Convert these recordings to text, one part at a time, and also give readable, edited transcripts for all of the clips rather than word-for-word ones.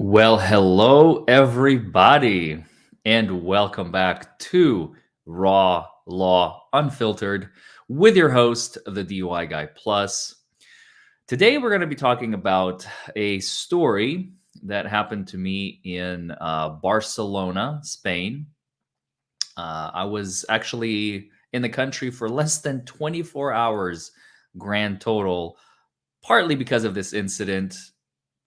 Well, hello, everybody, and welcome back to Raw Law Unfiltered with your host, the DUI Guy Plus. Today, we're going to be talking about a story that happened to me in Barcelona, Spain. I was actually in the country for less than 24 hours, grand total, partly because of this incident.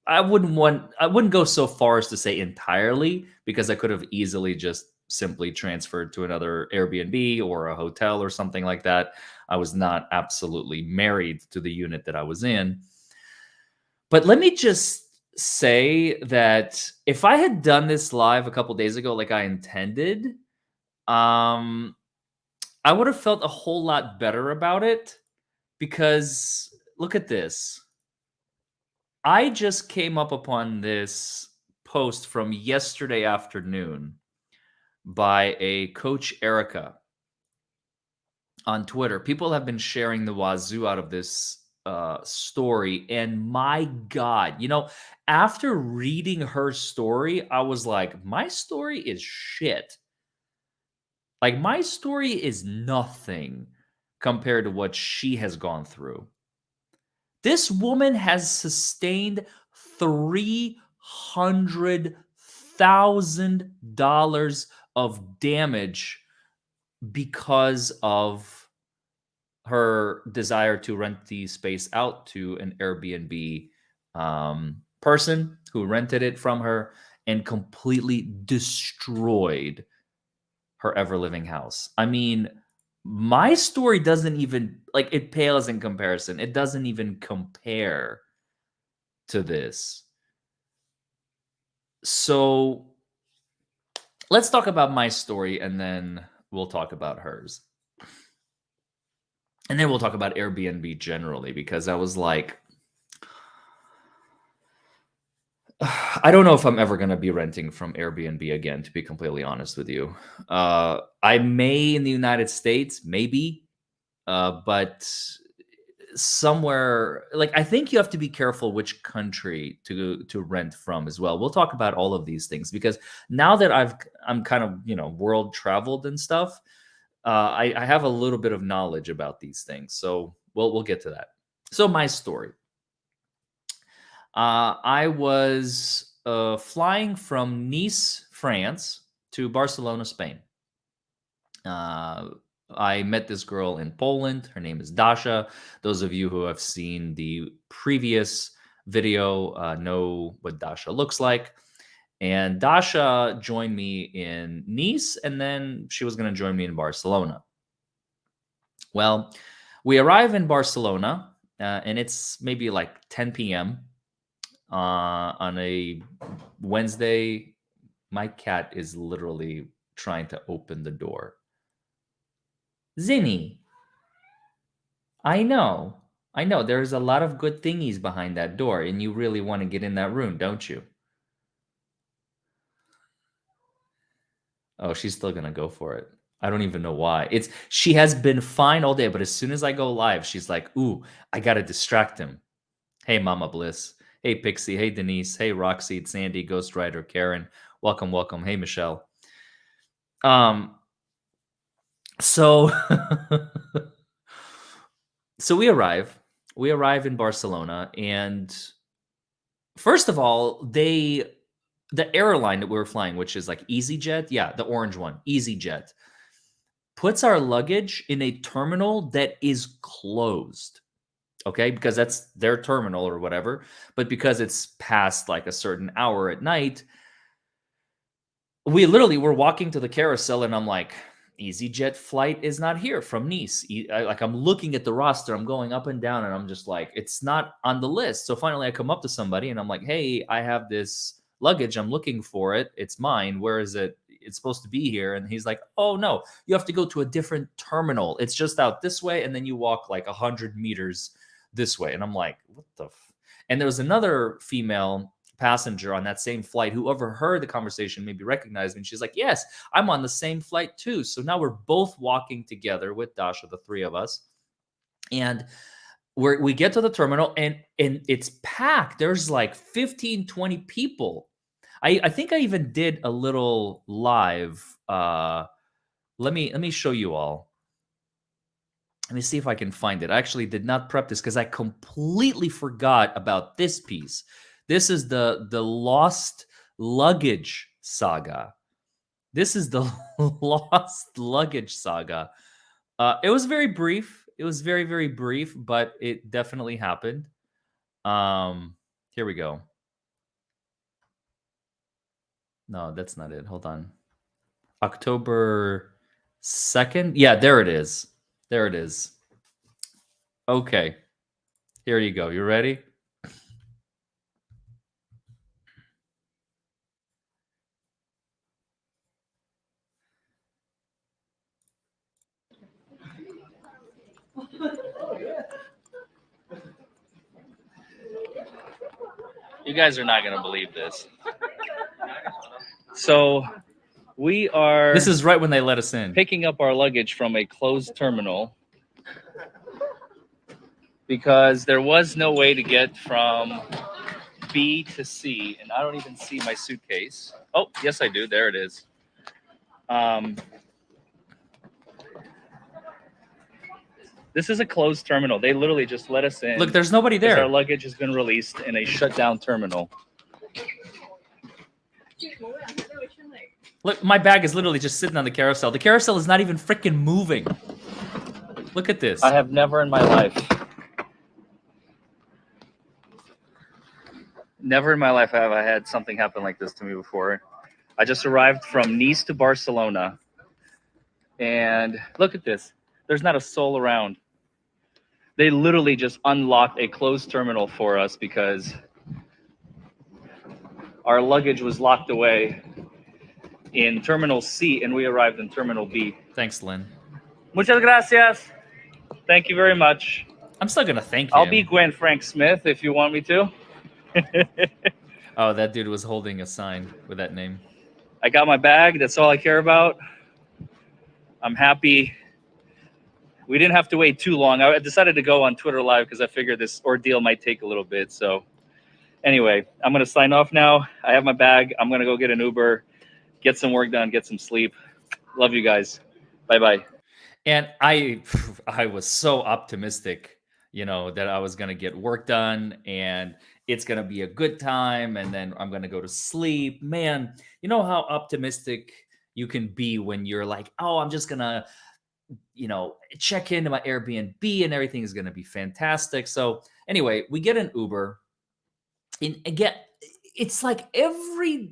I wouldn't go so far as to say entirely because I could have easily just simply transferred to another Airbnb or a hotel or something like that. I was not absolutely married to the unit that I was in. But let me just say that if I had done this live a couple days ago like I intended, um I would have felt a whole lot better about it because look at this. I just came up upon this post from yesterday afternoon by a coach Erika on Twitter. People have been sharing the wazoo out of this story, and my God, after reading her story, I was like, my story is shit. Like my story is nothing compared to what she has gone through. This woman has sustained $300,000 of damage because of her desire to rent the space out to an Airbnb person who rented it from her and completely destroyed her ever living house. I mean, my story doesn't even like it pales in comparison. It doesn't even compare to this. So let's talk about my story and then we'll talk about hers. And then we'll talk about Airbnb generally because I was like, I don't know if I'm ever going to be renting from Airbnb again, to be completely honest with you. I may in the United States, maybe, but somewhere like I think you have to be careful which country to rent from as well. We'll talk about all of these things because now that I'm kind of world traveled and stuff, I have a little bit of knowledge about these things. So we'll get to that. So my story. I was flying from Nice, France, to Barcelona, Spain. Uh, I met this girl in Poland. Her name is Dasha. Those of you who have seen the previous video know what Dasha looks like. And Dasha joined me in Nice, and then she was going to join me in Barcelona. Well, we arrive in Barcelona, and it's maybe like 10 p.m. On a Wednesday. My cat is literally trying to open the door. Zinni, I know. I know. There's a lot of good thingies behind that door, and you really want to get in that room, don't you? Oh, she's still gonna go for it. I don't even know why. She has been fine all day, but as soon as I go live, she's like, "Ooh, I gotta distract him." Hey, Mama Bliss. Hey, Pixie. Hey, Denise. Hey, Roxy, Sandy, Ghost Rider, Karen. Welcome, welcome. Hey, Michelle. Um, so so we arrive. We arrive in Barcelona, and first of all, the airline that we were flying, which is like EasyJet, yeah, the orange one, EasyJet, puts our luggage in a terminal that is closed. Okay, because that's their terminal or whatever. But because it's past like a certain hour at night, we literally were walking to the carousel, and I'm like, EasyJet flight is not here from Nice. Like I'm looking at the roster, I'm going up and down, and I'm just like, it's not on the list. So finally, I come up to somebody, and I'm like, hey, I have this luggage. I'm looking for it. It's mine. Where is it? It's supposed to be here. And he's like, oh no, you have to go to a different terminal. It's just out this way, and then you walk like 100 meters this way. And I'm like, what the? And there was another female passenger on that same flight who overheard the conversation, maybe recognized me. And she's like, yes, I'm on the same flight too. So now we're both walking together with Dasha, the three of us. And we get to the terminal, and it's packed. There's like 15, 20 people I think I even did a little live. Let me show you all. Let me see if I can find it. I actually did not prep this because I completely forgot about this piece. This is the lost luggage saga. This is the lost luggage saga. It was very brief. It was very, very brief, but it definitely happened. Here we go. No, that's not it. Hold on. October 2nd. Yeah, there it is. There it is. Okay. Here you go. You ready? You guys are not going to believe this. So, we are This is right when they let us in. picking up our luggage from a closed terminal because there was no way to get from B to C, and I don't even see my suitcase. Oh, yes, I do. There it is. This is a closed terminal. They literally just let us in. Look, there's nobody because our there. luggage has been released in a shut down terminal. Look, my bag is literally just sitting on the carousel. The carousel is not even freaking moving. Look at this. I have never in my life have I had something happen like this to me before. I just arrived from Nice to Barcelona, and look at this. There's not a soul around. They literally just unlocked a closed terminal for us because our luggage was locked away in Terminal C, and we arrived in Terminal B. Thanks, Lynn. Muchas gracias. Thank you very much. I'm still gonna thank him. I'll be Gwen Frank Smith if you want me to. Oh, that dude was holding a sign with that name. I got my bag. That's all I care about. I'm happy. We didn't have to wait too long. I decided to go on Twitter Live because I figured this ordeal might take a little bit. So anyway, I'm going to sign off now. I have my bag. I'm going to go get an Uber, get some work done, get some sleep. Love you guys. Bye-bye. And I was so optimistic, that I was gonna get work done and it's gonna be a good time, and then I'm gonna go to sleep. Man, you know how optimistic you can be when you're like, oh, I'm just gonna, check into my Airbnb and everything is gonna be fantastic. So anyway, we get an Uber. And again, it's like every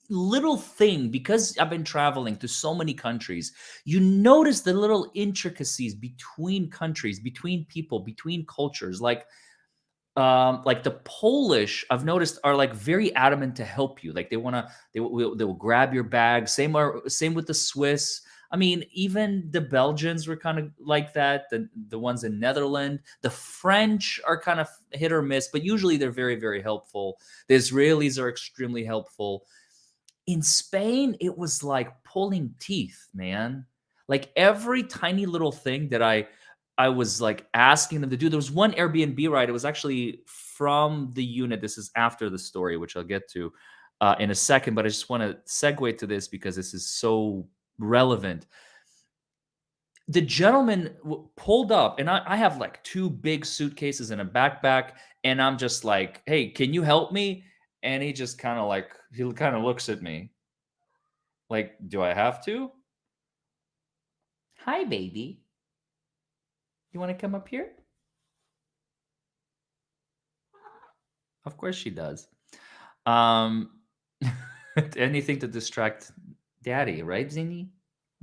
little thing, because I've been traveling to so many countries, you notice the little intricacies between countries, between people, between cultures. Like the Polish, I've noticed, are like very adamant to help you. Like they will grab your bag. Same with the Swiss. I mean, even the Belgians were kind of like that. The ones in Netherlands, the French are kind of hit or miss, but usually they're very, very helpful. The Israelis are extremely helpful. In Spain, it was like pulling teeth, man. Like every tiny little thing that I was like asking them to do. There was one Airbnb ride. It was actually from the unit. This is after the story, which I'll get to in a second. But I just want to segue to this because this is so relevant. The gentleman pulled up, and I have like two big suitcases and a backpack, and I'm just like, "Hey, can you help me?" And he just kind of looks at me like, "Do I have to?" Hi, baby. You want to come up here? Of course she does. Um, anything to distract daddy, right, Zini?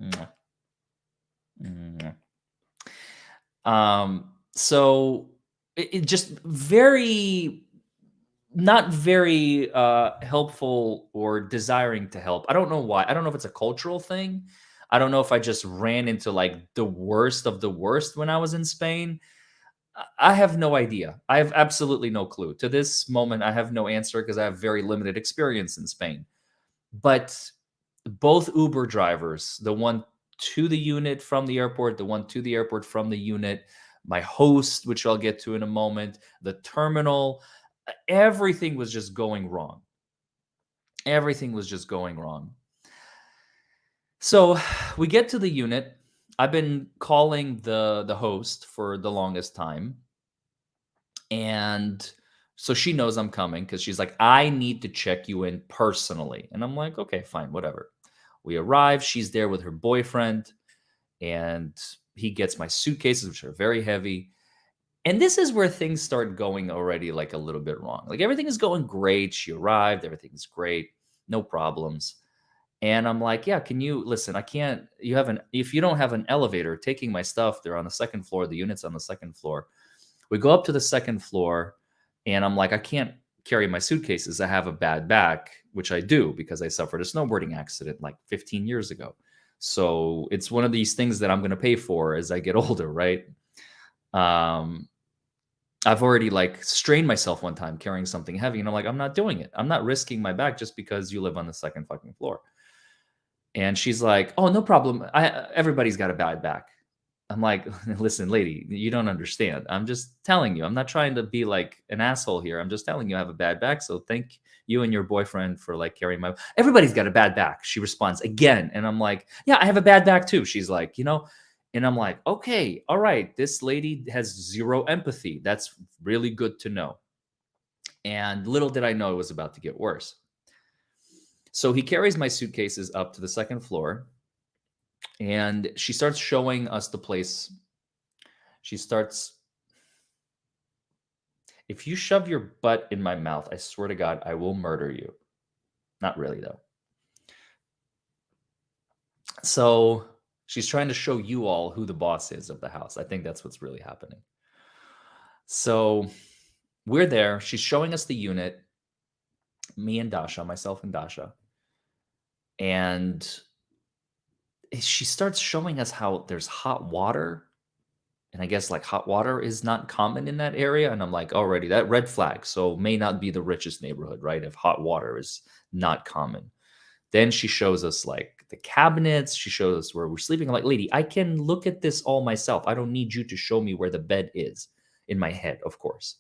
Mwah. Mwah. So it just very not very helpful or desiring to help. I don't know why. I don't know if it's a cultural thing. I don't know if I just ran into like the worst of the worst when I was in Spain. I have no idea. I have absolutely no clue. To this moment, I have no answer because I have very limited experience in Spain. But both Uber drivers, the one to the unit from the airport, the one to the airport from the unit, my host, which I'll get to in a moment, the terminal, everything was just going wrong. Everything was just going wrong. So we get to the unit. I've been calling the host for the longest time, and so she knows I'm coming because she's like, I need to check you in personally. And I'm like, okay, fine, whatever. We arrive. She's there with her boyfriend, and he gets my suitcases, which are very heavy. And this is where things start going already like a little bit wrong. Like everything is going great. She arrived, everything's great, no problems. And I'm like, yeah, can you listen? I can't, you have an, if you don't have an elevator taking my stuff, they're on the second floor, the unit's on the second floor. We go up to the second floor, and I'm like, I can't carry my suitcases. I have a bad back, which I do because I suffered a snowboarding accident like 15 years ago. So it's one of these things that I'm going to pay for as I get older, right? Um, I've already like strained myself one time carrying something heavy, and I'm like, I'm not doing it. I'm not risking my back just because you live on the second fucking floor. And she's like, "Oh, no problem. Everybody's got a bad back." I'm like, "Listen, lady, you don't understand. I'm just telling you. I'm not trying to be like an asshole here. I'm just telling you I have a bad back. So thank you and your boyfriend for like carrying my. Everybody's got a bad back." She responds again, and I'm like, "Yeah, I have a bad back too." She's like, and I'm like, "Okay, all right. This lady has zero empathy. That's really good to know." And little did I know it was about to get worse. So he carries my suitcases up to the second floor, and she starts showing us the place. She starts, if you shove your butt in my mouth, I swear to God, I will murder you. Not really, though. So she's trying to show you all who the boss is of the house. I think that's what's really happening. So we're there. She's showing us the unit, me and Dasha, myself and Dasha. And she starts showing us how there's hot water. And I guess like hot water is not common in that area. And I'm like, already that red flag. So may not be the richest neighborhood, right? If hot water is not common. Then she shows us like the cabinets. She shows us where we're sleeping. I'm like, lady, I can look at this all myself. I don't need you to show me where the bed is in my head, of course.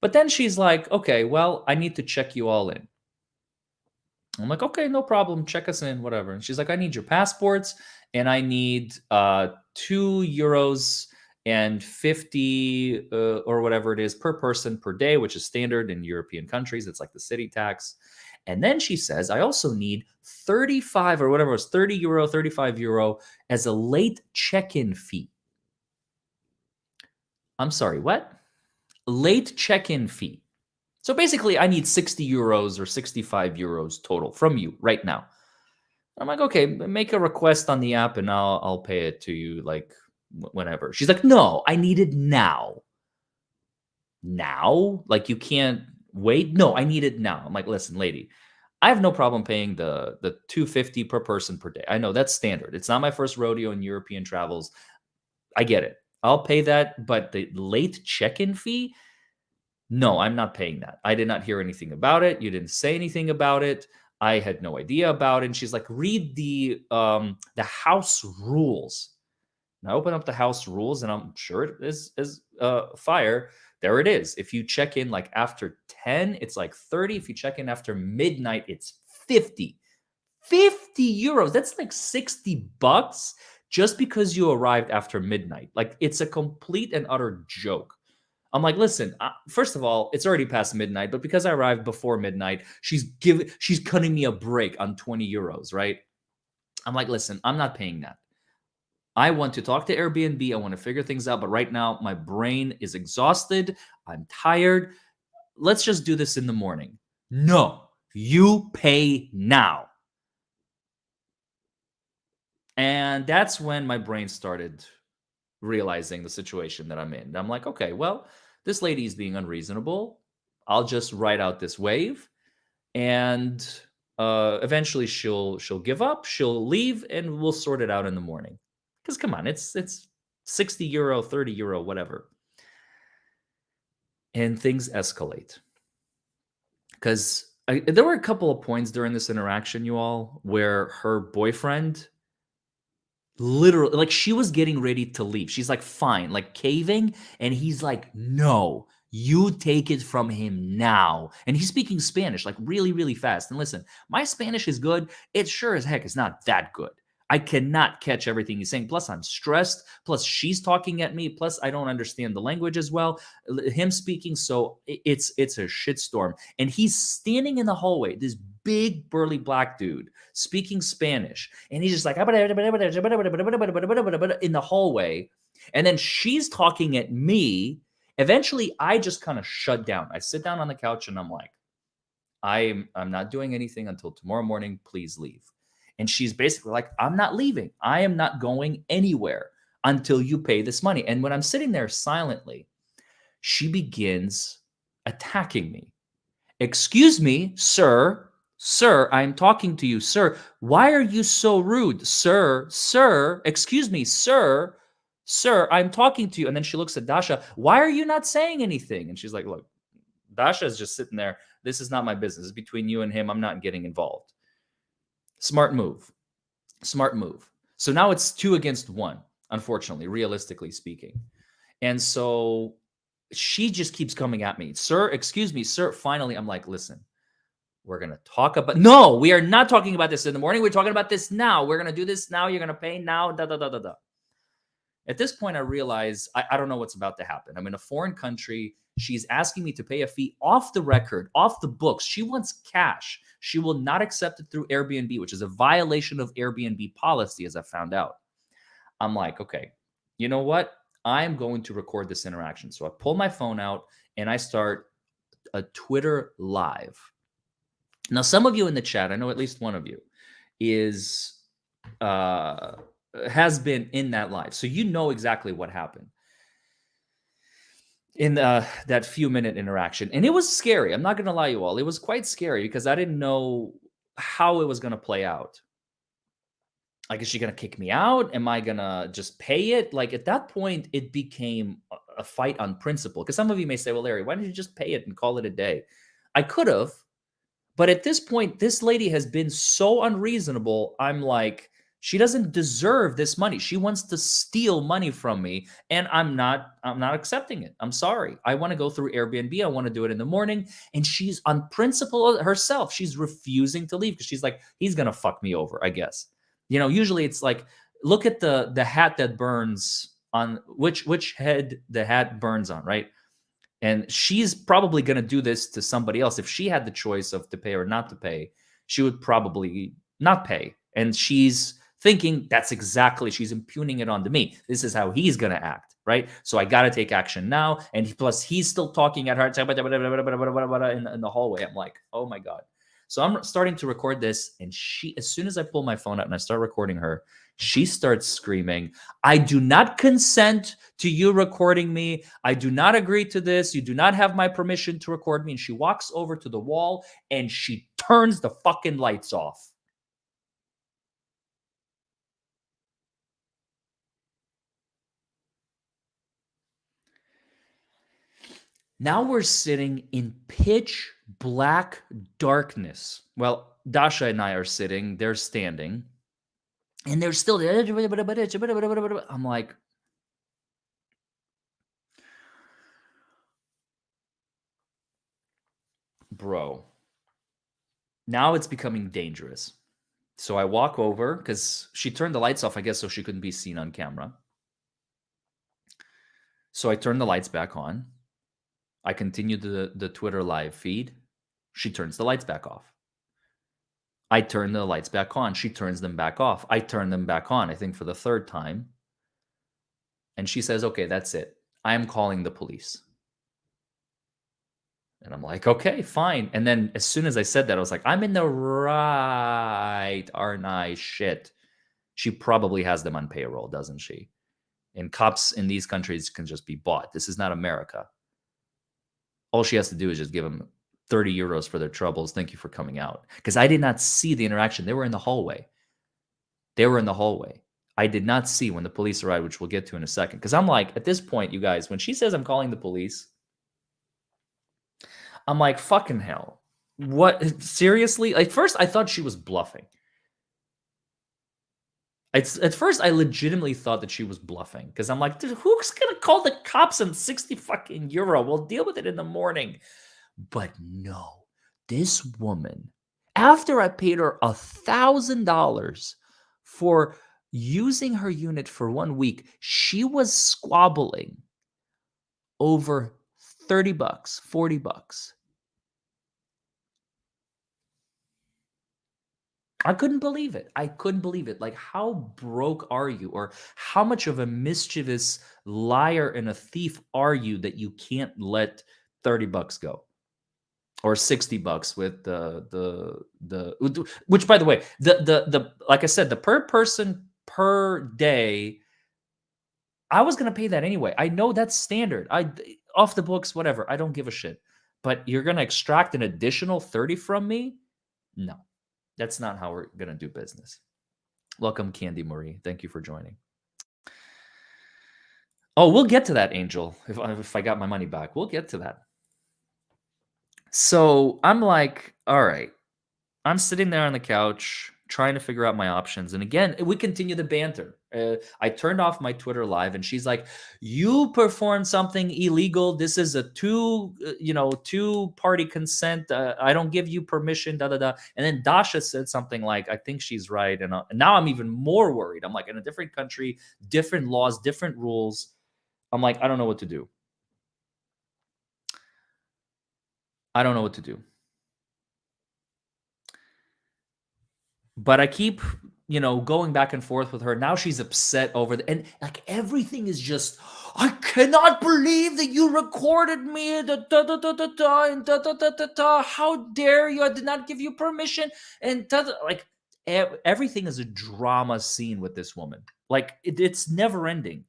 But then she's like, okay, well, I need to check you all in. I'm like, okay, no problem. Check us in, whatever. And she's like, I need your passports, and I need €2 and 50 or whatever it is per person per day, which is standard in European countries. It's like the city tax. And then she says, I also need 35 or whatever it was, €30, €35 as a late check-in fee. I'm sorry, what? Late check-in fee. So basically, I need €60 or €65 total from you right now. I'm like, okay, make a request on the app and I'll pay it to you like whenever. She's like, no, I need it now. Now? Like you can't wait? No, I need it now. I'm like, listen, lady, I have no problem paying the 250 per person per day. I know that's standard. It's not my first rodeo in European travels. I get it. I'll pay that, but the late check-in fee, no, I'm not paying that. I did not hear anything about it. You didn't say anything about it. I had no idea about it. And she's like, read the house rules. And I open up the house rules, and I'm sure it is fire. There it is. If you check in like after 10, it's like 30. If you check in after midnight, it's 50. €50. That's like $60 just because you arrived after midnight. Like it's a complete and utter joke. I'm like, listen, first of all, it's already past midnight, but because I arrived before midnight, she's cutting me a break on €20, right? I'm like, listen, I'm not paying that. I want to talk to Airbnb. I want to figure things out, but right now my brain is exhausted. I'm tired. Let's just do this in the morning. No, you pay now. And that's when my brain started realizing the situation that I'm in. I'm like, okay, well, this lady is being unreasonable. I'll just write out this waive, and eventually she'll give up, she'll leave, and we'll sort it out in the morning. Because come on, it's €60, €30, whatever. And things escalate. Because there were a couple of points during this interaction, you all, where her boyfriend literally, like, she was getting ready to leave. She's like, fine, like caving. And he's like, no, You take it from him now. And he's speaking Spanish like really, really fast. And listen, my Spanish is good. It sure as heck is not that good. I cannot catch everything he's saying. Plus, I'm stressed. Plus, she's talking at me. Plus, I don't understand the language as well. Him speaking, so it's a shitstorm. And he's standing in the hallway. This big burly black dude speaking Spanish, and he's just like in the hallway. And then she's talking at me. Eventually, I just kind of shut down. I sit down on the couch and I'm like, I'm not doing anything until tomorrow morning. Please leave. And she's basically like, I'm not leaving. I am not going anywhere until you pay this money. And when I'm sitting there silently, she begins attacking me. Excuse me, sir. Sir, I'm talking to you, sir. Why are you so rude? Sir, sir, excuse me, sir, sir, I'm talking to you. And then she looks at Dasha. Why are you not saying anything? And she's like, look, Dasha is just sitting there. This is not my business. It's between you and him. I'm not getting involved. Smart move. Smart move. So now it's 2 against 1, unfortunately, realistically speaking. And so she just keeps coming at me. Sir, excuse me, sir. Finally, I'm like, listen, we're going to talk about, no, we are not talking about this in the morning. We're talking about this now. We're going to do this now. You're going to pay now. Da, da, da, da, da. At this point, I realize I don't know what's about to happen. I'm in a foreign country. She's asking me to pay a fee off the record, off the books. She wants cash. She will not accept it through Airbnb, which is a violation of Airbnb policy, as I found out. I'm like, okay, you know what? I'm going to record this interaction. So I pull my phone out and I start a Twitter live. Now, some of you in the chat, I know at least one of you, is has been in that live. So you know exactly what happened in that few minute interaction. And it was scary. I'm not going to lie you all. It was quite scary because I didn't know how it was going to play out. Like, is she going to kick me out? Am I going to just pay it? Like, at that point, it became a fight on principle. Because some of you may say, well, Larry, why don't you just pay it and call it a day? I could have. But at this point, this lady has been so unreasonable. I'm like, she doesn't deserve this money. She wants to steal money from me, and I'm not accepting it. I'm sorry. I want to go through Airbnb. I want to do it in the morning. And she's on principle herself. She's refusing to leave because she's like, he's gonna fuck me over, I guess. You know, usually it's like, look at the hat that burns on which head the hat burns on, right? And she's probably going to do this to somebody else. If she had the choice of to pay or not to pay, she would probably not pay. And she's thinking that's exactly, she's impugning it onto me. This is how he's going to act, right? So I got to take action now. And plus, he's still talking at her in the hallway. I'm like, oh my God. So I'm starting to record this. And she, as soon as I pull my phone out and I start recording her, she starts screaming, I do not consent to you recording me. I do not agree to this. You do not have my permission to record me. And she walks over to the wall and she turns the fucking lights off. Now we're sitting in pitch black darkness. Well, Dasha and I are sitting, they're standing. And they're still, I'm like, bro, now it's becoming dangerous. So I walk over because she turned the lights off, I guess, so she couldn't be seen on camera. So I turn the lights back on. I continue the Twitter live feed. She turns the lights back off. I turn the lights back on. She turns them back off. I turn them back on, I think for the 3rd time. And she says, okay, that's it. I am calling the police. And I'm like, okay, fine. And then as soon as I said that, I was like, I'm in the right, aren't I? Shit. She probably has them on payroll, doesn't she? And cops in these countries can just be bought. This is not America. All she has to do is just give them 30 euros for their troubles. Thank you for coming out. Because I did not see the interaction. They were in the hallway. I did not see when the police arrived, which we'll get to in a second. Because I'm like, at this point, you guys, when she says I'm calling the police, I'm like, fucking hell. What? Seriously? Like, first, I thought she was bluffing. It's at first I legitimately thought that she was bluffing because I'm like, dude, who's gonna call the cops on 60 fucking euro? We'll deal with it in the morning. But no, this woman, after I paid her $1,000 for using her unit for 1 week, she was squabbling over 30 bucks, 40 bucks. I couldn't believe it. I couldn't believe it. Like, how broke are you? Or how much of a mischievous liar and a thief are you that you can't let 30 bucks go? Or 60 bucks with which, by the way, the like I said, the per person per day, I was gonna pay that anyway. I know that's standard. Off the books, whatever. I don't give a shit. But you're gonna extract an additional 30 from me? No. That's not how we're gonna do business. Welcome, Candy Marie. Thank you for joining. Oh, we'll get to that, Angel. If I got my money back, we'll get to that. So I'm like, all right. I'm sitting there on the couch trying to figure out my options. And again, we continue the banter. I turned off my Twitter live and she's like, "You performed something illegal. This is a two party consent. I don't give you permission, da da da." And then Dasha said something like, "I think she's right." And now I'm even more worried. I'm like, in a different country, different laws, different rules. I'm like, I don't know what to do. I don't know what to do. But I keep, going back and forth with her. Now she's upset over and like everything is just, "I cannot believe that you recorded me. Da, da, da, da, da, da, and da, da, da, da, da. How dare you? I did not give you permission." And like everything is a drama scene with this woman. Like it's never ending.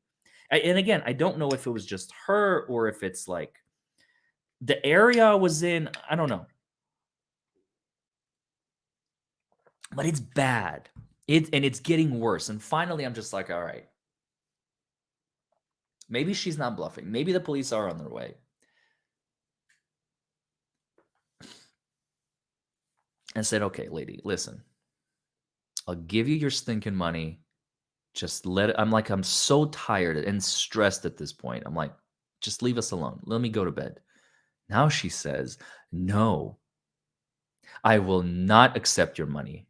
And again, I don't know if it was just her or if it's like the area I was in. I don't know. But it's bad. It's getting worse. And finally, I'm just like, all right, maybe she's not bluffing. Maybe the police are on their way. And said, "Okay, lady, listen, I'll give you your stinking money. Just let it." I'm like, I'm so tired and stressed at this point. I'm like, just leave us alone. Let me go to bed. Now she says, "No, I will not accept your money."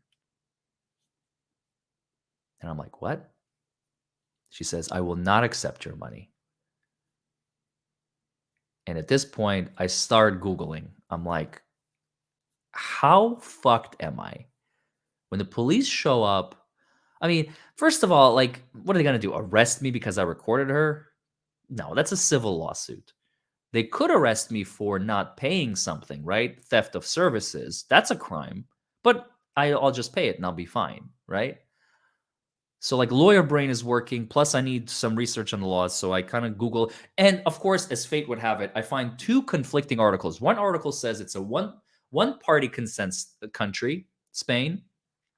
And I'm like, "What?" She says, "I will not accept your money." And at this point, I start Googling. I'm like, how fucked am I? When the police show up, I mean, first of all, like, what are they going to do? Arrest me because I recorded her? No, that's a civil lawsuit. They could arrest me for not paying something, right? Theft of services. That's a crime. But I'll just pay it and I'll be fine, right? So like lawyer brain is working. Plus, I need some research on the laws. So I kind of Google, and of course, as fate would have it, I find two conflicting articles. One article says it's a one party consent country, Spain.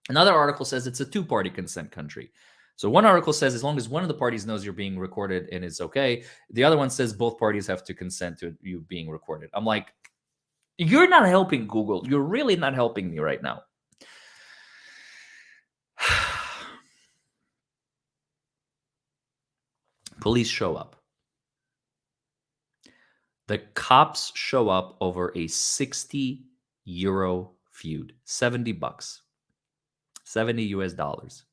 Another article says it's a two party consent country. So one article says as long as one of the parties knows you're being recorded and it's okay. The other one says both parties have to consent to you being recorded. I'm like, you're not helping Google. You're really not helping me right now. Police show up. The cops show up over a 60 euro feud, 70 bucks, 70 US dollars.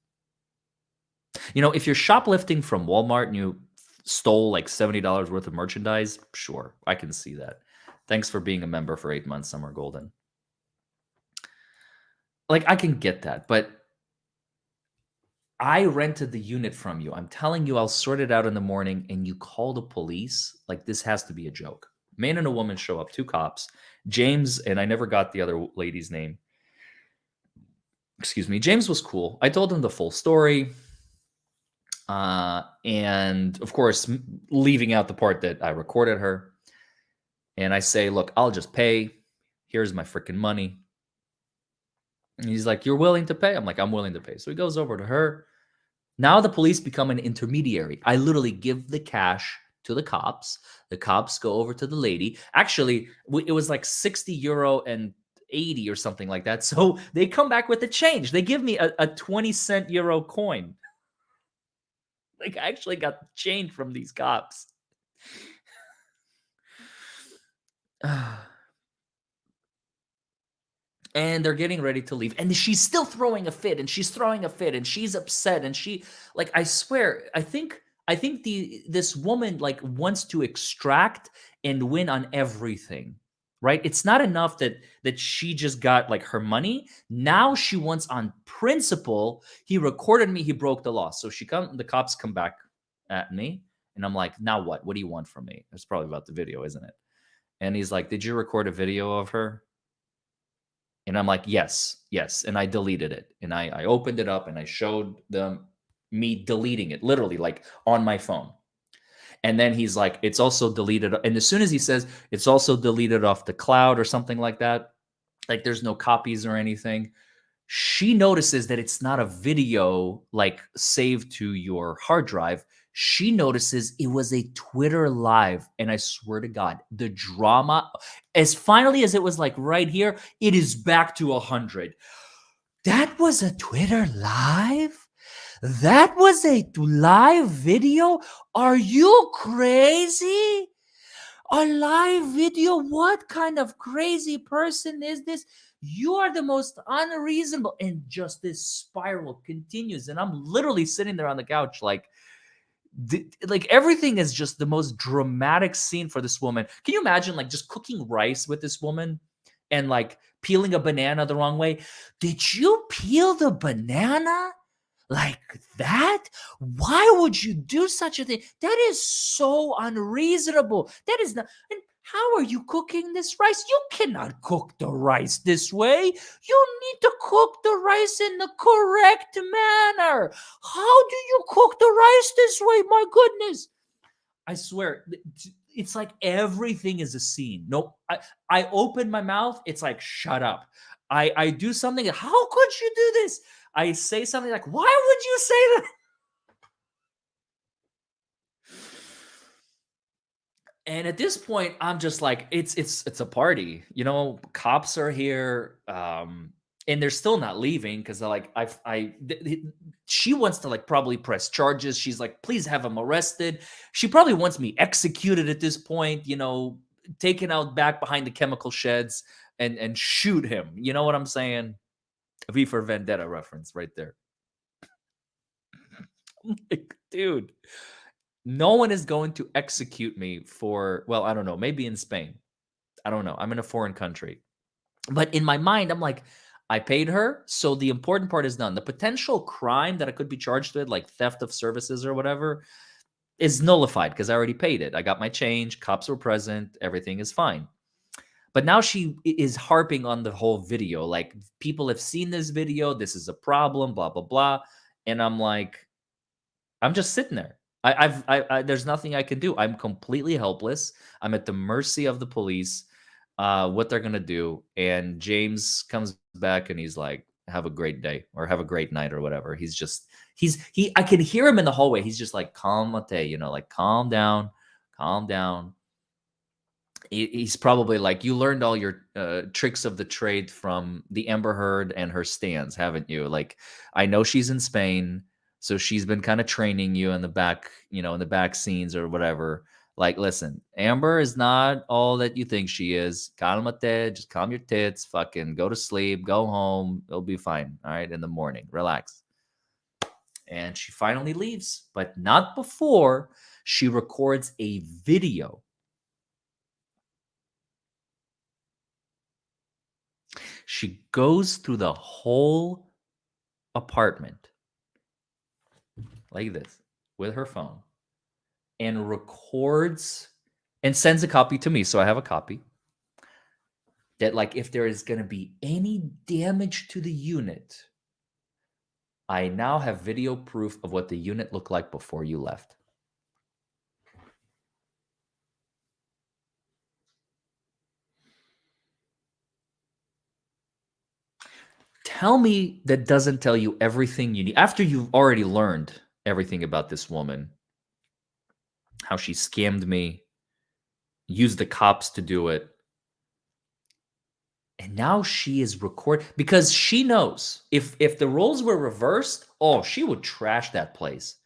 If you're shoplifting from Walmart and you stole like $70 worth of merchandise, sure, I can see that. Thanks for being a member for 8 months, Summer Golden. Like, I can get that, but I rented the unit from you. I'm telling you, I'll sort it out in the morning, and you call the police? Like, this has to be a joke. Man and a woman show up, two cops. James, and I never got the other lady's name. Excuse me. James was cool. I told him the full story. And of course, leaving out the part that I recorded her. And I say, "Look, I'll just pay. Here's my freaking money." And he's like, "You're willing to pay?" I'm like, "I'm willing to pay." So he goes over to her. Now the police become an intermediary. I literally give the cash to the cops. The cops go over to the lady. Actually, it was like 60 euro and 80 or something like that. So they come back with the change. They give me a 20-cent euro coin. Like, I actually got change from these cops. And they're getting ready to leave, and she's still throwing a fit, and she's throwing a fit, and she's upset, and she like, I swear, I think this woman, like, wants to extract and win on everything, right? It's not enough that she just got, like, her money. Now she wants on principle, "He recorded me, he broke the law." So the cops come back at me, and I'm like, "Now what? What do you want from me?" It's probably about the video, isn't it? And he's like, "Did you record a video of her?" And I'm like, yes, yes. And I deleted it. And I opened it up and I showed them me deleting it, literally, like on my phone. And then he's like, it's also deleted. And as soon as he says it's also deleted off the cloud or something like that, like there's no copies or anything, she notices that it's not a video like saved to your hard drive. She notices it was a Twitter live. And I swear to God, the drama, as finally as it was like right here, it is back to 100. That was a Twitter live? That was a live video? Are you crazy? A live video? What kind of crazy person is this? You are the most unreasonable. And just this spiral continues. And I'm literally sitting there on the couch, like everything is just the most dramatic scene for this woman. Can you imagine, like, just cooking rice with this woman and like peeling a banana the wrong way? Did you peel the banana like that? Why would you do such a thing? That is so unreasonable. That is not. And how are you cooking this rice? You cannot cook the rice this way. You need to cook the rice in the correct manner. How do you cook the rice this way? My goodness. I swear, it's like everything is a scene. No, I open my mouth, it's like, shut up. I do something, how could you do this? I say something like, why would you say that? And at this point, I'm just like, it's a party, Cops are here, and they're still not leaving because they're like, she wants to like probably press charges. She's like, please have him arrested. She probably wants me executed at this point, taken out back behind the chemical sheds and shoot him. You know what I'm saying? V for Vendetta reference right there. Like, dude, no one is going to execute me for, well, I don't know, maybe in Spain. I don't know. I'm in a foreign country. But in my mind, I'm like, I paid her, so the important part is done. The potential crime that I could be charged with, like theft of services or whatever, is nullified because I already paid it. I got my change, cops were present, everything is fine. But now she is harping on the whole video. Like, people have seen this video, this is a problem, blah, blah, blah. And I'm like, I'm just sitting there. There's nothing I can do. I'm completely helpless. I'm at the mercy of the police, what they're gonna do. And James comes back and he's like, "Have a great day or have a great night or whatever." He. I can hear him in the hallway. He's just like, "Calmate," like, calm down, calm down. He's probably like, "You learned all your tricks of the trade from the Amber Heard and her stands, haven't you? Like, I know she's in Spain, so she's been kind of training you in the back, in the back scenes or whatever. Like, listen, Amber is not all that you think she is. Calmate, just calm your tits, fucking go to sleep, go home. It'll be fine. All right, in the morning, relax." And she finally leaves, but not before she records a video. She goes through the whole apartment like this with her phone and records and sends a copy to me. So I have a copy that, like, if there is going to be any damage to the unit, I now have video proof of what the unit looked like before you left. Tell me that doesn't tell you everything you need after you've already learned everything about this woman, how she scammed me, used the cops to do it. And now she is because she knows if the roles were reversed, oh, she would trash that place.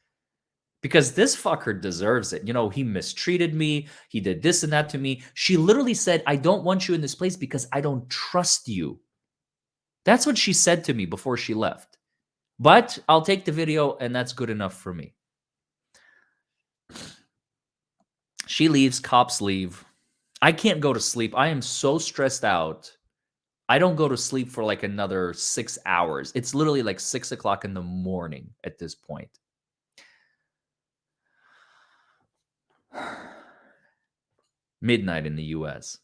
because this fucker deserves it. He mistreated me. He did this and that to me. She literally said, I don't want you in this place because I don't trust you. That's what she said to me before she left. But I'll take the video, and that's good enough for me. She leaves, cops leave. I can't go to sleep. I am so stressed out. I don't go to sleep for like another 6 hours. It's literally like 6 o'clock in the morning at this point. Midnight in the US.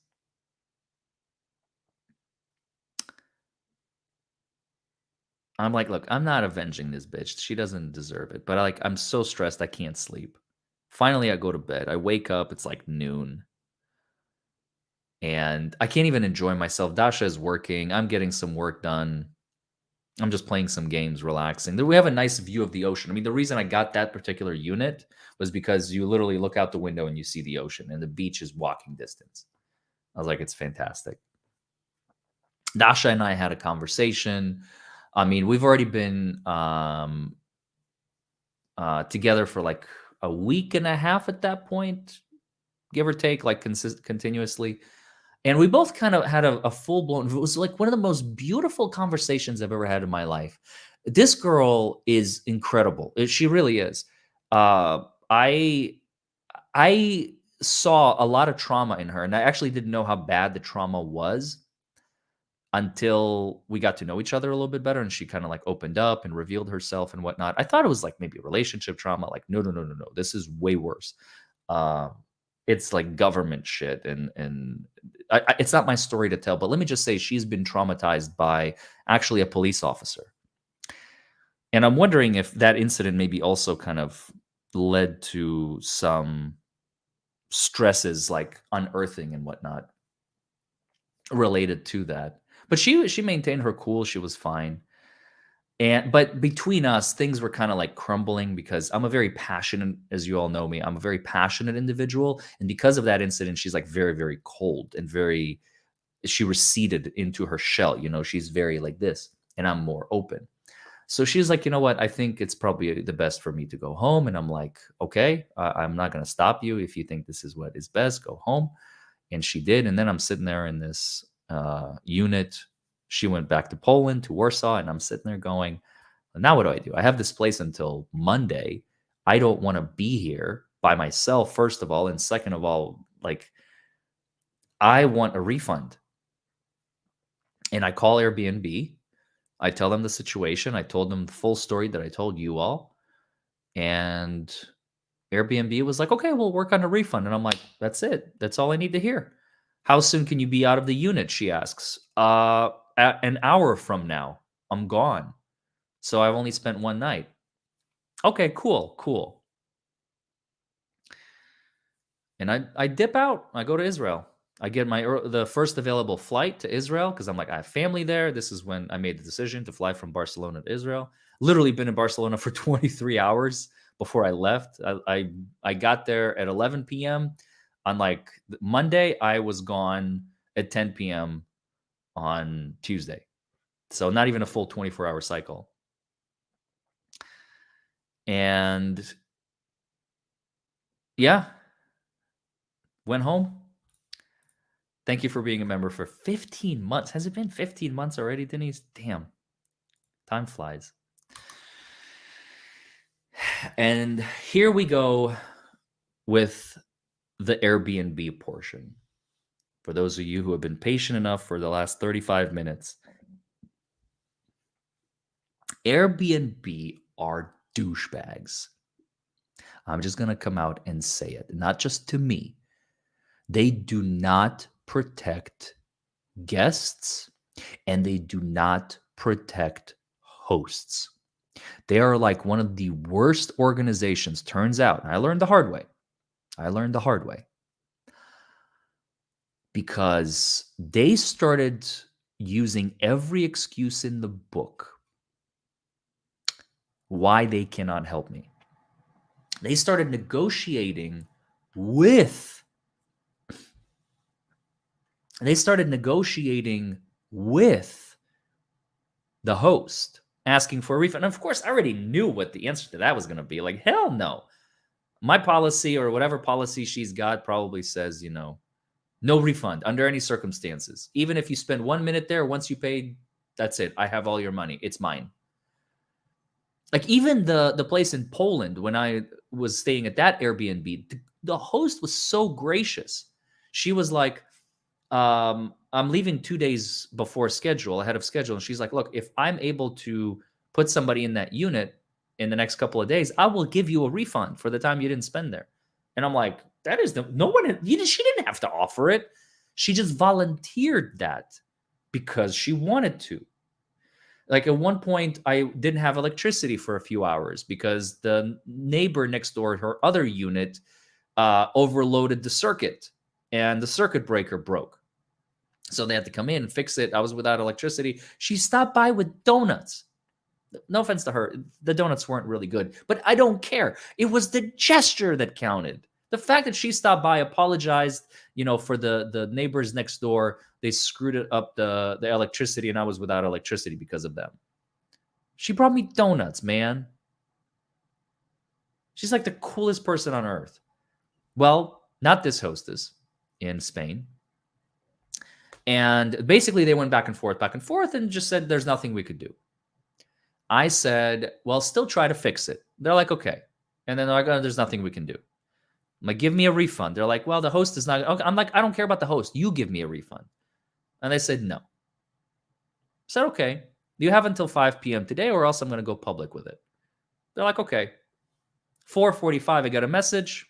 I'm like, look, I'm not avenging this bitch. She doesn't deserve it. But I'm so stressed I can't sleep. Finally, I go to bed. I wake up. It's like noon. And I can't even enjoy myself. Dasha is working. I'm getting some work done. I'm just playing some games, relaxing. We have a nice view of the ocean. I mean, the reason I got that particular unit was because you literally look out the window and you see the ocean, and the beach is walking distance. I was like, it's fantastic. Dasha and I had a conversation. I mean, we've already been together for like a week and a half at that point, give or take, like continuously. And we both kind of had a full blown, it was like one of the most beautiful conversations I've ever had in my life. This girl is incredible. She really is. I saw a lot of trauma in her, and I actually didn't know how bad the trauma was until we got to know each other a little bit better, and she kind of like opened up and revealed herself and whatnot. I thought it was like maybe relationship trauma. Like, no, no, no, no, no. This is way worse. It's like government shit, and it's not my story to tell, but let me just say she's been traumatized by actually a police officer. And I'm wondering if that incident maybe also kind of led to some stresses like unearthing and whatnot related to that. But she maintained her cool. She was fine. But between us, things were kind of like crumbling because I'm a very passionate, as you all know me, I'm a very passionate individual. And because of that incident, she's like very, very cold and she receded into her shell. She's very like this, and I'm more open. So she's like, you know what? I think it's probably the best for me to go home. And I'm like, okay, I'm not going to stop you. If you think this is what is best, go home. And she did. And then I'm sitting there in this unit. She went back to Poland, to Warsaw, and I'm sitting there going, now what do? I have this place until Monday. I don't want to be here by myself, first of all. And second of all, like, I want a refund. And I call Airbnb. I tell them the situation. I told them the full story that I told you all. And Airbnb was like, okay, we'll work on a refund. And I'm like, that's it. That's all I need to hear. How soon can you be out of the unit? She asks. An hour from now, I'm gone. So I've only spent one night. Okay, cool. And I dip out. I go to Israel. I get the first available flight to Israel because I'm like, I have family there. This is when I made the decision to fly from Barcelona to Israel. Literally been in Barcelona for 23 hours before I left. I got there at 11 p.m. On like Monday. I was gone at 10 p.m. on Tuesday. So not even a full 24-hour cycle. And yeah, went home. Thank you for being a member for 15 months. Has it been 15 months already, Denise? Damn. Time flies. And here we go with the Airbnb portion. For those of you who have been patient enough for the last 35 minutes, Airbnb are douchebags. I'm just going to come out and say it, not just to me. They do not protect guests, and they do not protect hosts. They are like one of the worst organizations, turns out. And I learned the hard way. Because they started using every excuse in the book why they cannot help me. They started negotiating with the host, asking for a refund. And of course, I already knew what the answer to that was going to be. Like, hell no. My policy or whatever policy she's got probably says, no refund under any circumstances. Even if you spend 1 minute there, once you paid, that's it. I have all your money. It's mine. Like even the place in Poland when I was staying at that Airbnb, the host was so gracious. She was like, I'm leaving 2 days before schedule, ahead of schedule. And she's like, look, if I'm able to put somebody in that unit in the next couple of days, I will give you a refund for the time you didn't spend there. And I'm like, that is no one, she didn't have to offer it. She just volunteered that because she wanted to. Like at one point, I didn't have electricity for a few hours because the neighbor next door, her other unit, overloaded the circuit and the circuit breaker broke. So they had to come in and fix it. I was without electricity. She stopped by with donuts. No offense to her. The donuts weren't really good, but I don't care. It was the gesture that counted. The fact that she stopped by, apologized, for the neighbors next door. They screwed it up the electricity, and I was without electricity because of them. She brought me donuts, man. She's like the coolest person on earth. Well, not this hostess in Spain. And basically they went back and forth, and just said there's nothing we could do. I said, well, still try to fix it. They're like, okay. And then they're like, oh, there's nothing we can do. I'm like, give me a refund. They're like, well, the host is not. Okay. I'm like, I don't care about the host. You give me a refund. And they said, no. I said, okay. You have until 5 p.m. today or else I'm going to go public with it. They're like, okay. 4:45, I got a message.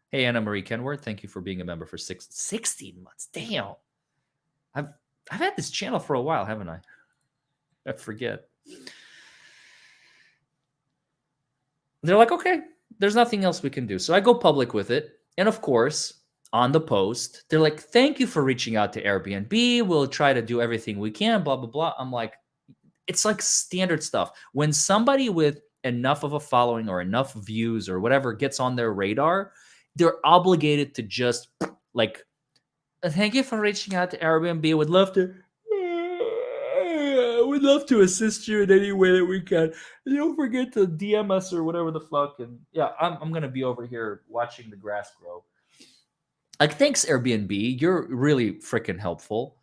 Hey, Anna Marie Kenworth, thank you for being a member for 16 months. Damn. I've had this channel for a while, haven't I? I forget. They're like, okay, there's nothing else we can do. So I go public with it. And of course, on the post, they're like, thank you for reaching out to Airbnb. We'll try to do everything we can, blah, blah, blah. I'm like, it's like standard stuff. When somebody with enough of a following or enough views or whatever gets on their radar, they're obligated to just like, thank you for reaching out to Airbnb. Would love to assist you in any way that we can. Don't forget to DM us or whatever the fuck. And yeah, I'm gonna be over here watching the grass grow. Like, thanks Airbnb, you're really freaking helpful.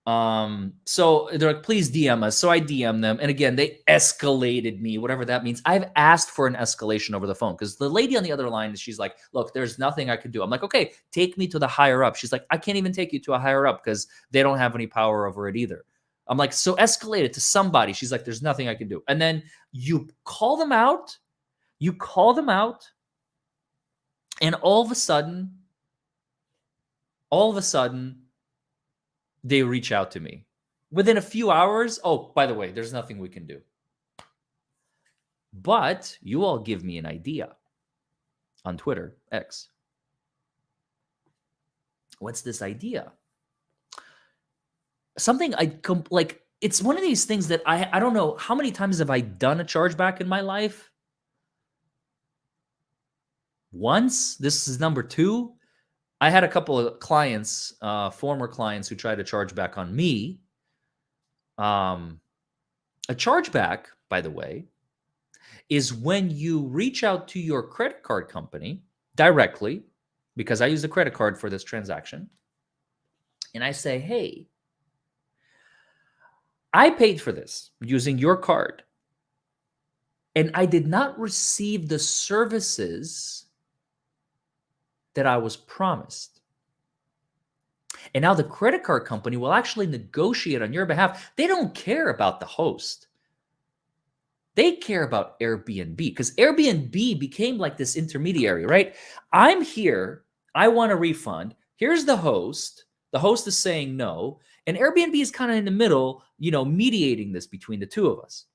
So they're like, please DM us. So I DM them, and again, they escalated me, whatever that means. I've asked for an escalation over the phone because the lady on the other line, she's like, look, there's nothing I can do. I'm like, okay, take me to the higher up. She's like, I can't even take you to a higher up because they don't have any power over it either. I'm like, so escalate it to somebody. She's like, there's nothing I can do. And then you call them out, and all of a sudden, they reach out to me within a few hours. Oh, by the way, there's nothing we can do. But you all give me an idea on Twitter, X. What's this idea? Something like, it's one of these things that I don't know how many times have I done a chargeback in my life? Once. This is number 2. I had a couple of clients, former clients, who tried to charge back on me. A chargeback, by the way, is when you reach out to your credit card company directly, because I used a credit card for this transaction, and I say, hey, I paid for this using your card, and I did not receive the services that I was promised. And now the credit card company will actually negotiate on your behalf. They don't care about the host. They care about Airbnb, because Airbnb became like this intermediary, right? I'm here. I want a refund. Here's the host. The host is saying no. And Airbnb is kind of in the middle, mediating this between the two of us.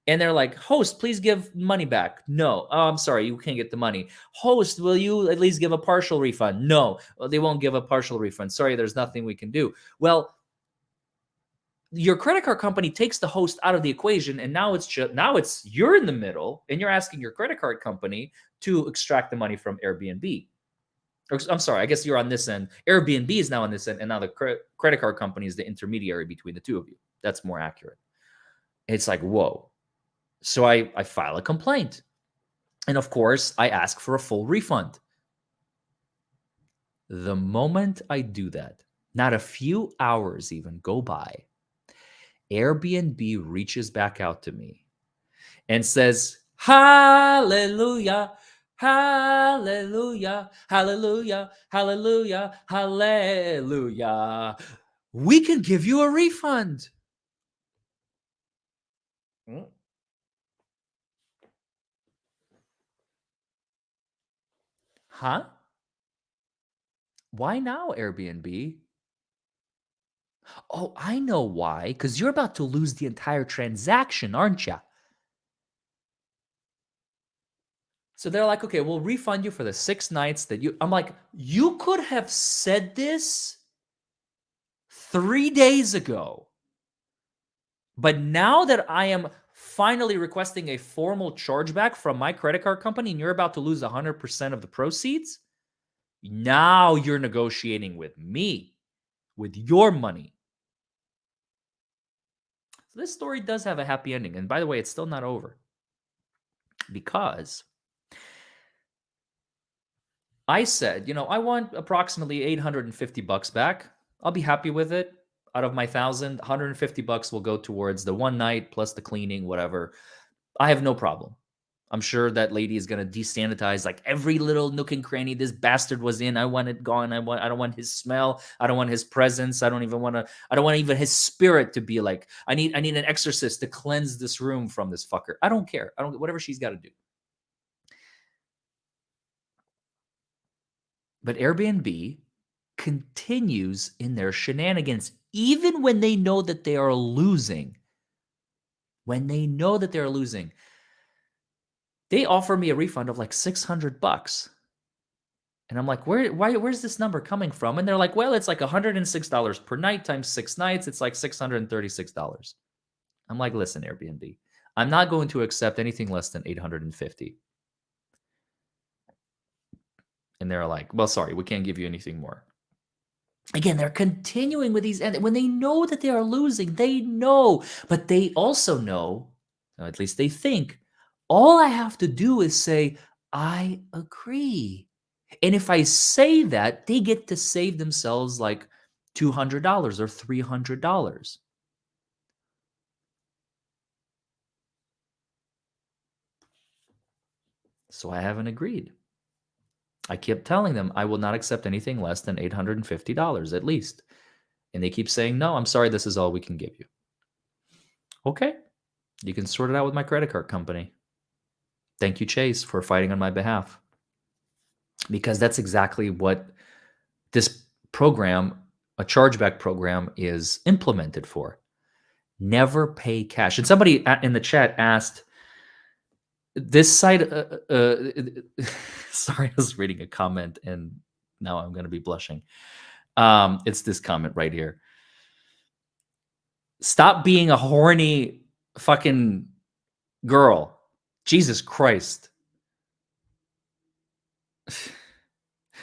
And they're like, host, please give money back. No. Oh, I'm sorry, you can't get the money. Host, will you at least give a partial refund? No. Well, they won't give a partial refund. Sorry, there's nothing we can do. Well, your credit card company takes the host out of the equation, and now it's you're in the middle, and you're asking your credit card company to extract the money from Airbnb. Or, I'm sorry, I guess you're on this end. Airbnb is now on this end, and now the credit card company is the intermediary between the two of you. That's more accurate. It's like, whoa. So I file a complaint. And of course, I ask for a full refund. The moment I do that, not a few hours even go by, Airbnb reaches back out to me and says, Hallelujah, Hallelujah, Hallelujah, Hallelujah, Hallelujah. We can give you a refund. Mm. Huh? Why now, Airbnb? Oh, I know why. Because you're about to lose the entire transaction, aren't you? So they're like, okay, we'll refund you for the 6 nights that you. I'm like, you could have said this 3 days ago. But now that I am finally requesting a formal chargeback from my credit card company and you're about to lose 100% of the proceeds, now you're negotiating with me, with your money. So this story does have a happy ending. And by the way, it's still not over because I said, I want approximately 850 bucks back. I'll be happy with it. Out of my 1,000, 150 bucks will go towards the one night plus the cleaning, whatever. I have no problem. I'm sure that lady is gonna desanitize like every little nook and cranny this bastard was in. I want it gone. I don't want his smell. I don't want his presence. I don't want even his spirit to be like, I need an exorcist to cleanse this room from this fucker. I don't care. I don't whatever she's got to do. But Airbnb continues in their shenanigans, even when they know that they are losing. When they know that they're losing, they offer me a refund of like 600 bucks. And I'm like, where's this number coming from? And they're like, well, it's like $106 per night times 6 nights. It's like $636. I'm like, listen, Airbnb, I'm not going to accept anything less than 850. And they're like, well, sorry, we can't give you anything more. Again, they're continuing with these. And when they know that they are losing, they know, but they also know, or at least they think, all I have to do is say, I agree. And if I say that, they get to save themselves like $200 or $300. So I haven't agreed. I kept telling them I will not accept anything less than $850 at least. And they keep saying, no, I'm sorry, this is all we can give you. Okay, you can sort it out with my credit card company. Thank you, Chase, for fighting on my behalf. Because that's exactly what this program, a chargeback program, is implemented for. Never pay cash. And somebody in the chat asked, this site, sorry, I was reading a comment and now I'm going to be blushing. It's this comment right here. Stop being a horny fucking girl. Jesus Christ.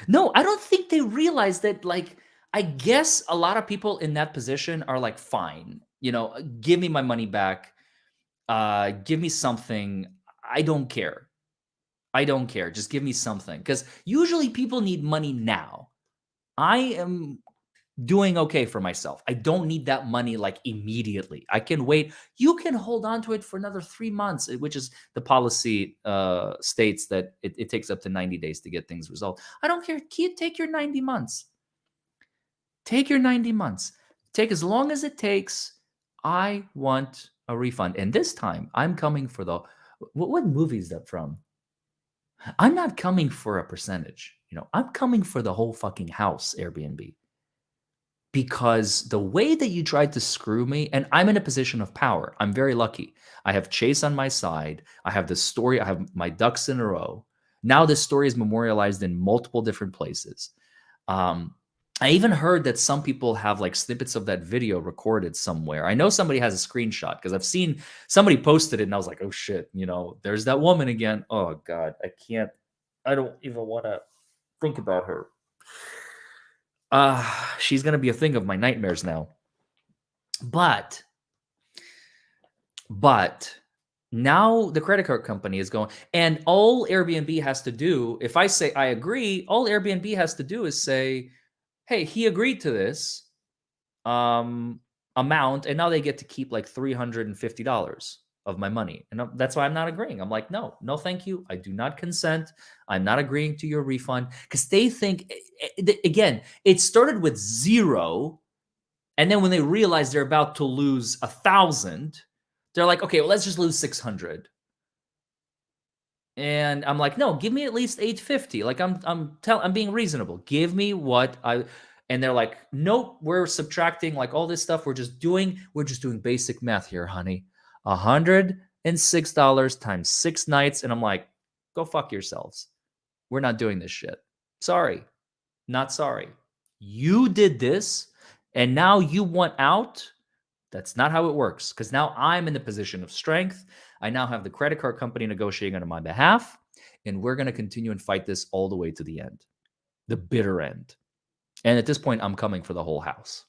No, I don't think they realize that, like, I guess a lot of people in that position are like, fine, give me my money back. Give me something. I don't care. I don't care. Just give me something. Because usually people need money now. I am doing okay for myself. I don't need that money like immediately. I can wait. You can hold on to it for another 3 months, which is the policy states that it takes up to 90 days to get things resolved. I don't care. Take your 90 months. Take your 90 months. Take as long as it takes. I want a refund. And this time I'm coming for the what movie is that from? I'm not coming for a percentage. I'm coming for the whole fucking house, Airbnb. Because the way that you tried to screw me, and I'm in a position of power. I'm very lucky. I have Chase on my side. I have the story. I have my ducks in a row. Now this story is memorialized in multiple different places. I even heard that some people have like snippets of that video recorded somewhere. I know somebody has a screenshot because I've seen somebody posted it and I was like, oh shit, there's that woman again. Oh God, I don't even want to think about her. She's going to be a thing of my nightmares now. But Now the credit card company is going, and all Airbnb has to do, if I say I agree, all Airbnb has to do is say, hey, he agreed to this um amount, and now they get to keep like $350 of my money. And that's why I'm not agreeing. I'm like, no, no, thank you. I do not consent. I'm not agreeing to your refund because they think, again, it started with zero. And then when they realize they're about to lose 1,000, they're like, okay, well, let's just lose 600. And I'm like, no, give me at least 850. Like I'm being reasonable. Give me what I, and they're like, nope, we're subtracting like all this stuff. We're just doing basic math here, honey. $106 times 6 nights. And I'm like, go fuck yourselves. We're not doing this shit. Sorry. Not sorry. You did this and now you want out. That's not how it works because now I'm in the position of strength. I now have the credit card company negotiating on my behalf, and we're going to continue and fight this all the way to the end, the bitter end. And at this point, I'm coming for the whole house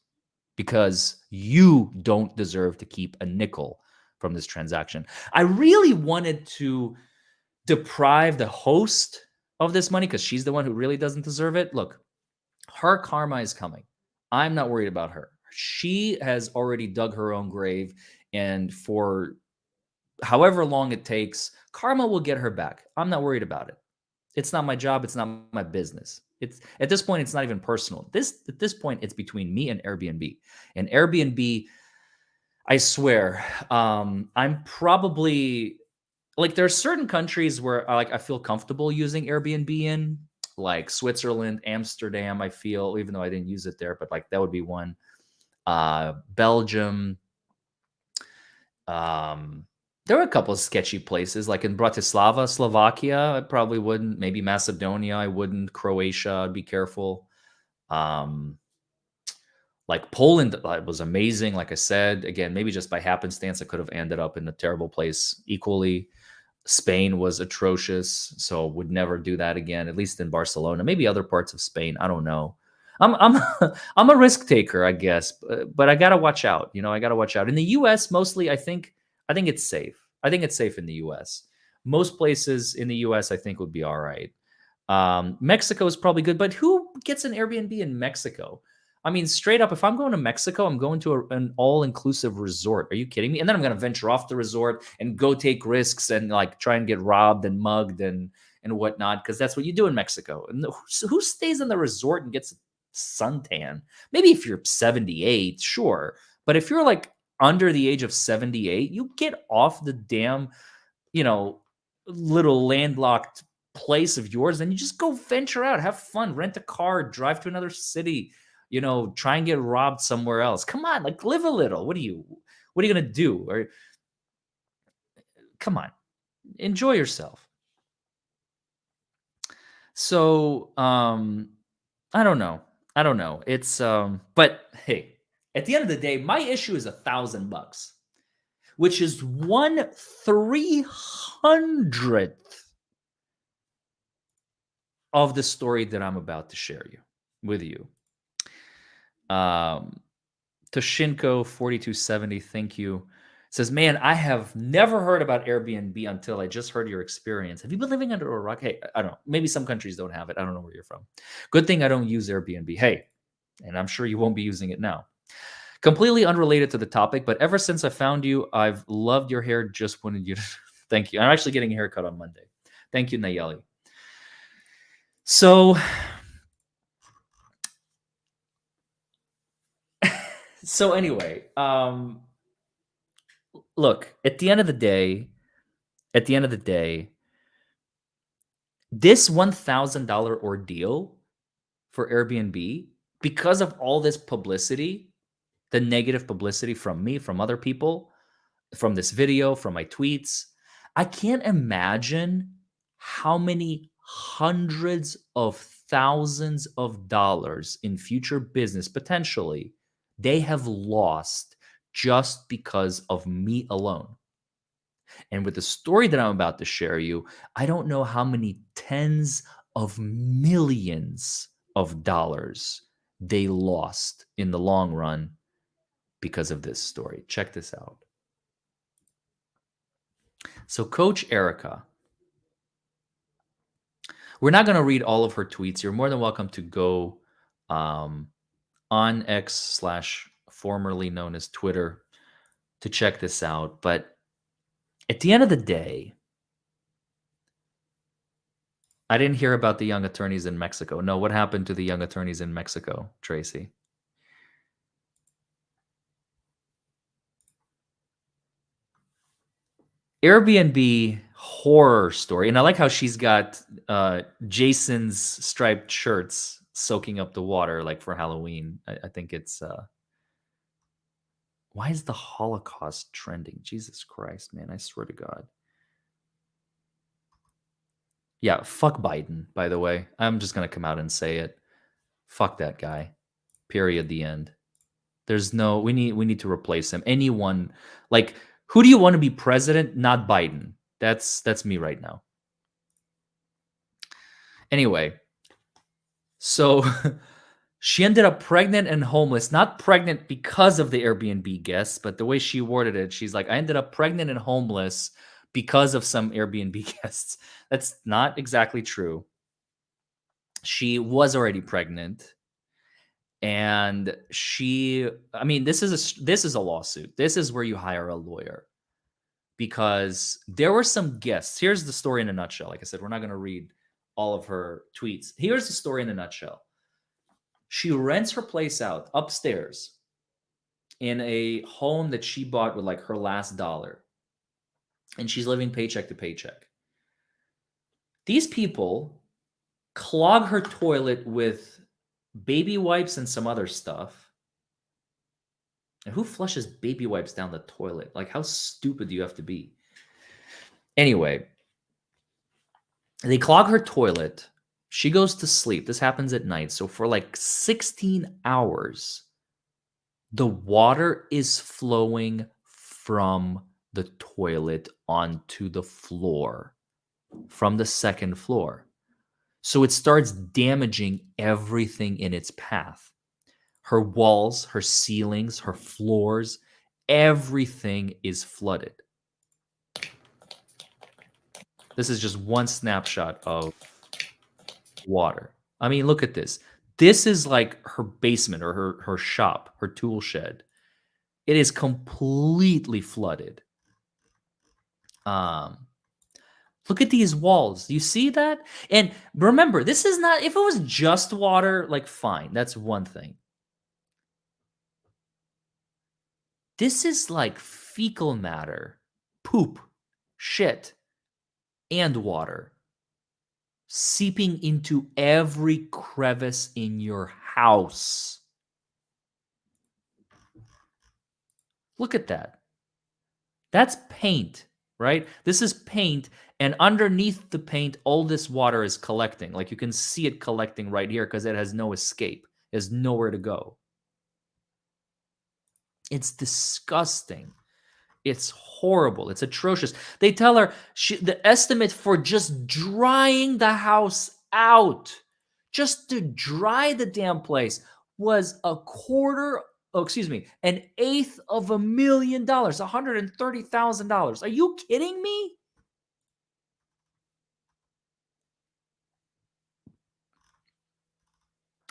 because you don't deserve to keep a nickel from this transaction. I really wanted to deprive the host of this money because she's the one who really doesn't deserve it. Look, her karma is coming. I'm not worried about her. She has already dug her own grave, and for however long it takes, karma will get her back. I'm not worried about it. It's not my job. It's not my business. It's at this point, it's not even personal. At this point, it's between me and Airbnb. And Airbnb, I swear, I'm probably like there are certain countries where I feel comfortable using Airbnb in, like Switzerland, Amsterdam. I feel, even though I didn't use it there, but like that would be one. Belgium. There are a couple of sketchy places, like in Bratislava, Slovakia. I probably wouldn't. Maybe Macedonia, I wouldn't. Croatia, I'd be careful. Um, like Poland was amazing. Like I said, again, maybe just by happenstance, I could have ended up in a terrible place equally. Spain was atrocious, so would never do that again. At least in Barcelona, maybe other parts of Spain. I don't know. I'm I'm a risk taker, I guess, but I gotta watch out. I gotta watch out. In the U.S., mostly, I think it's safe. I think it's safe in the U.S. Most places in the U.S. I think would be all right. Mexico is probably good, but who gets an Airbnb in Mexico? I mean, straight up, if I'm going to Mexico, I'm going to an all-inclusive resort. Are you kidding me? And then I'm going to venture off the resort and go take risks and like try and get robbed and mugged and whatnot, because that's what you do in Mexico. And who stays in the resort and gets a suntan? Maybe if you're 78, sure, but if you're like under the age of 78, you get off the damn, you know, little landlocked place of yours, and you just go venture out, have fun, rent a car, drive to another city, try and get robbed somewhere else. Come on, like live a little. What are you gonna do? Or come on, enjoy yourself. So I don't know. I don't know. It's but hey, at the end of the day, my issue is $1,000, which is 1/300th of the story that I'm about to share with you. Um, Toshinko 4270, thank you. Says, man, I have never heard about Airbnb until I just heard your experience. Have you been living under a rock? Hey, I don't know. Maybe some countries don't have it. I don't know where you're from. Good thing I don't use Airbnb. Hey, and I'm sure you won't be using it now. Completely unrelated to the topic, but ever since I found you, I've loved your hair. Just wanted you to thank you. I'm actually getting a haircut on Monday. Thank you, Nayeli. So anyway, look, at the end of the day, this $1,000 ordeal for Airbnb, because of all this publicity, the negative publicity from me, from other people, from this video, from my tweets, I can't imagine how many hundreds of thousands of dollars in future business potentially they have lost just because of me alone. And with the story that I'm about to share you, I don't know how many tens of millions of dollars they lost in the long run because of this story. Check this out. So Coach Erica, we're not going to read all of her tweets. You're more than welcome to go um, on X slash formerly known as Twitter to check this out. But at the end of the day, I didn't hear about the young attorneys in Mexico. No, what happened to the young attorneys in Mexico, Tracy? Airbnb horror story. And I like how she's got Jason's striped shirts soaking up the water like for Halloween. I think it's why is the Holocaust trending? Jesus Christ, man. I swear to God. Yeah, fuck Biden, by the way. I'm just gonna come out and say it. Fuck that guy. Period. The end. There's no we need to replace him. Anyone like who do you want to be president? Not Biden. That's me right now. Anyway, so she ended up pregnant and homeless, not pregnant because of the Airbnb guests, but the way she worded it, she's like, I ended up pregnant and homeless because of some Airbnb guests. That's not exactly true. She was already pregnant and I mean, this is a lawsuit. This is where you hire a lawyer because there were some guests. Here's the story in a nutshell. Like I said, we're not going to read all of her tweets. Here's the story in a nutshell. She rents her place out upstairs in a home that she bought with like her last dollar. And she's living paycheck to paycheck. These people clog her toilet with baby wipes and some other stuff. And who flushes baby wipes down the toilet? Like, how stupid do you have to be? Anyway, they clog her toilet. She goes to sleep. This happens at night. So for like 16 hours, the water is flowing from the toilet onto the floor from the second floor. So it starts damaging everything in its path. Her walls, her ceilings, her floors, everything is flooded. This is just one snapshot of water. I mean, look at this. This is like her basement or her shop, her tool shed. It is completely flooded. Look at these walls. You see that? And remember, this is not, if it was just water, like fine, that's one thing. This is like fecal matter, poop, shit, and water seeping into every crevice in your house. Look at that. That's paint, right? This is paint, and underneath the paint, all this water is collecting. Like you can see it collecting right here because it has no escape. There's nowhere to go. It's disgusting. It's horrible. It's atrocious. They tell her the estimate for just drying the house out, just to dry the damn place, was an eighth of $1,000,000, $130,000. Are you kidding me?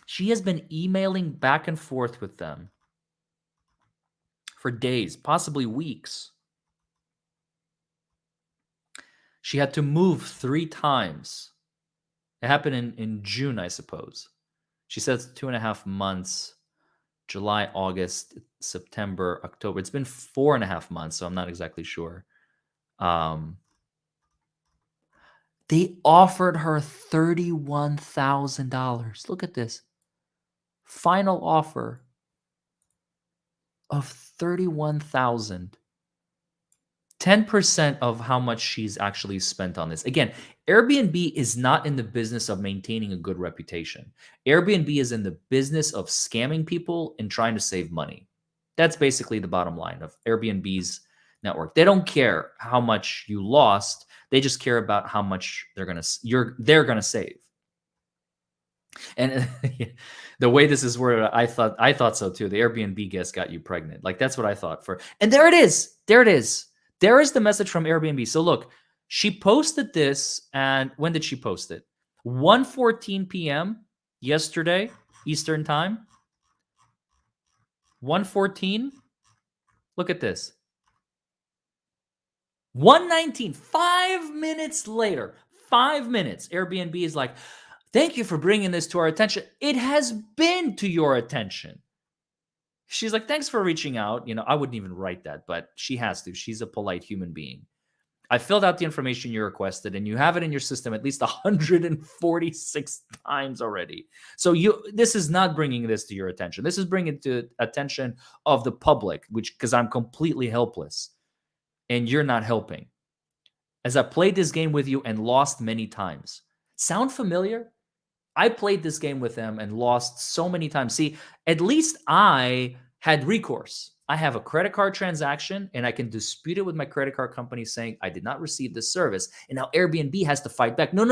She has been emailing back and forth with them for days, possibly weeks. She had to move 3 times. It happened in June, I suppose. She says 2.5 months, July, August, September, October. It's been 4.5 months, so I'm not exactly sure. They offered her $31,000. Look at this. Final offer of $31,000. 10% of how much she's actually spent on this. Again, Airbnb is not in the business of maintaining a good reputation. Airbnb is in the business of scamming people and trying to save money. That's basically the bottom line of Airbnb's network. They don't care how much you lost. They just care about how much they're going to save. And the way this is worded, I thought so too. The Airbnb guest got you pregnant. Like that's what I thought for. And there it is. There it is. There is the message from Airbnb. So look, she posted this, and when did she post it? 1:14 p.m. yesterday, Eastern time. 1:14. Look at this. 1:19. 5 minutes later. 5 minutes. Airbnb is like, thank you for bringing this to our attention. It has been to your attention. She's like, thanks for reaching out. I wouldn't even write that, but she has to. She's a polite human being. I filled out the information you requested, and you have it in your system at least 146 times already. So this is not bringing this to your attention. This is bringing it to attention of the public, because I'm completely helpless, and you're not helping. As I played this game with you and lost many times. Sound familiar? I played this game with them and lost so many times. See, at least I had recourse. I have a credit card transaction, and I can dispute it with my credit card company saying I did not receive this service. And now Airbnb has to fight back. No.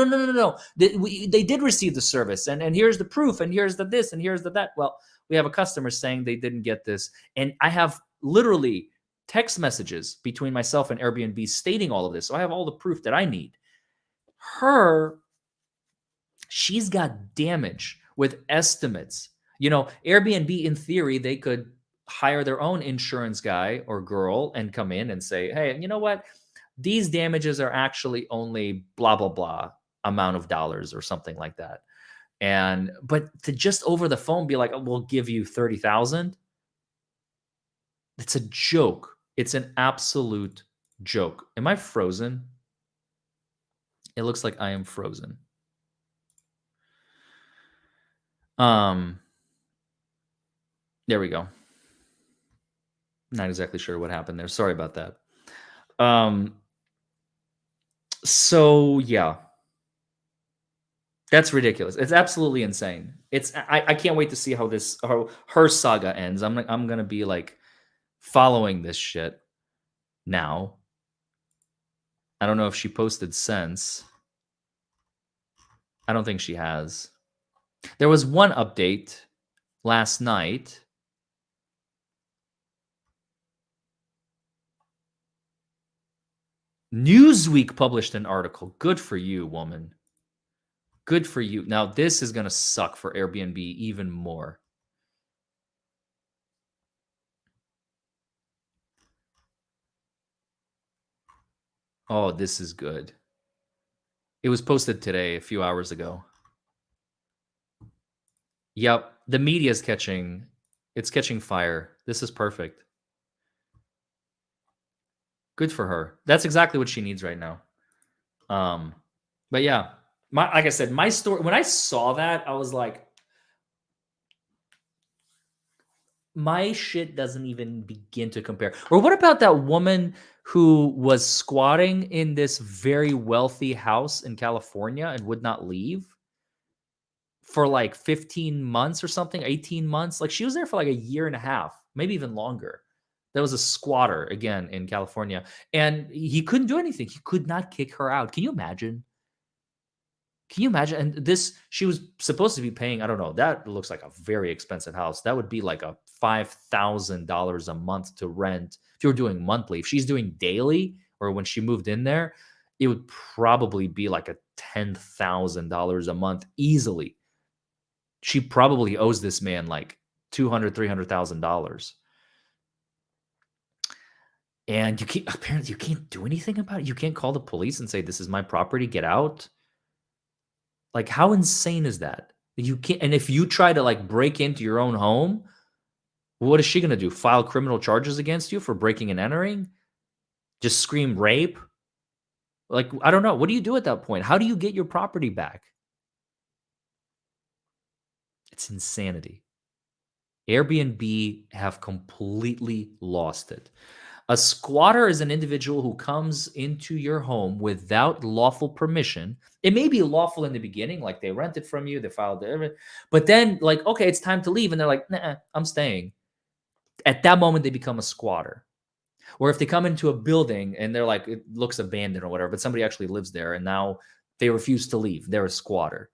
They did receive the service, and here's the proof, and here's the this, and here's the that. Well, we have a customer saying they didn't get this. And I have literally text messages between myself and Airbnb stating all of this. So I have all the proof that I need. She's got damage with estimates. Airbnb, in theory, they could hire their own insurance guy or girl and come in and say, hey, you know what? These damages are actually only blah, blah, blah amount of dollars or something like that. But to just over the phone be like, oh, we'll give you 30,000. It's a joke. It's an absolute joke. Am I frozen? It looks like I am frozen. There we go. Not exactly sure what happened there. Sorry about that. So yeah, that's ridiculous. It's absolutely insane. I can't wait to see how her saga ends. I'm gonna be like following this shit now. I don't know if she posted since. I don't think she has. There was one update last night. Newsweek published an article. Good for you, woman. Good for you. Now, this is going to suck for Airbnb even more. Oh, this is good. It was posted today, a few hours ago. Yep, the media is catching fire. This is perfect. Good for her. That's exactly what she needs right now. But yeah, like I said, my story, when I saw that, I was like, my shit doesn't even begin to compare. Or what about that woman who was squatting in this very wealthy house in California and would not leave for like 15 months or something, 18 months? Like, she was there for like a year and a half, maybe even longer. That was a squatter again in California, and he couldn't do anything. He could not kick her out. Can you imagine? Can you imagine? And she was supposed to be paying, I don't know, that looks like a very expensive house. That would be like a $5,000 a month to rent if you were doing monthly. If she's doing daily, or when she moved in there, it would probably be like a $10,000 a month easily. She probably owes this man like $200,000, $300,000. And apparently you can't do anything about it. You can't call the police and say, this is my property, get out. Like, how insane is that? You can't. And if you try to like break into your own home, what is she going to do? File criminal charges against you for breaking and entering? Just scream rape? Like, I don't know. What do you do at that point? How do you get your property back? It's insanity. Airbnb have completely lost it. A squatter is an individual who comes into your home without lawful permission. It may be lawful in the beginning, like they rented from you, they filed everything, but then like, okay, it's time to leave, and they're like, nah, I'm staying. At that moment, they become a squatter. Or if they come into a building and they're like, it looks abandoned or whatever, but somebody actually lives there, and now they refuse to leave, they're a squatter.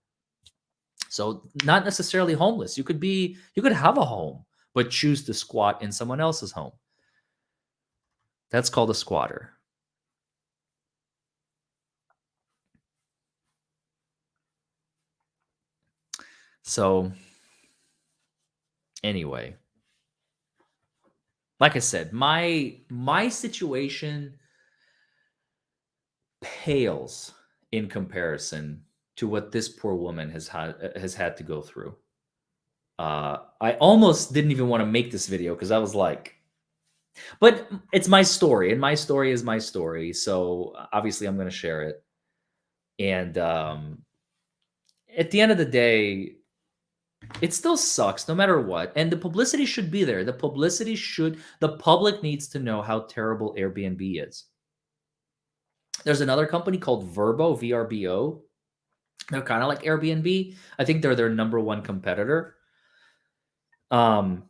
So not necessarily homeless. You could have a home, but choose to squat in someone else's home. That's called a squatter. So anyway, like I said, my situation pales in comparison to what this poor woman has had to go through. I almost didn't even want to make this video because I was like, but it's my story, and my story is my story. So obviously, I'm going to share it. And at the end of the day, it still sucks no matter what. And the publicity should be there. The public needs to know how terrible Airbnb is. There's another company called Verbo, VRBO. They're kind of like Airbnb. I think they're their number one competitor. Um,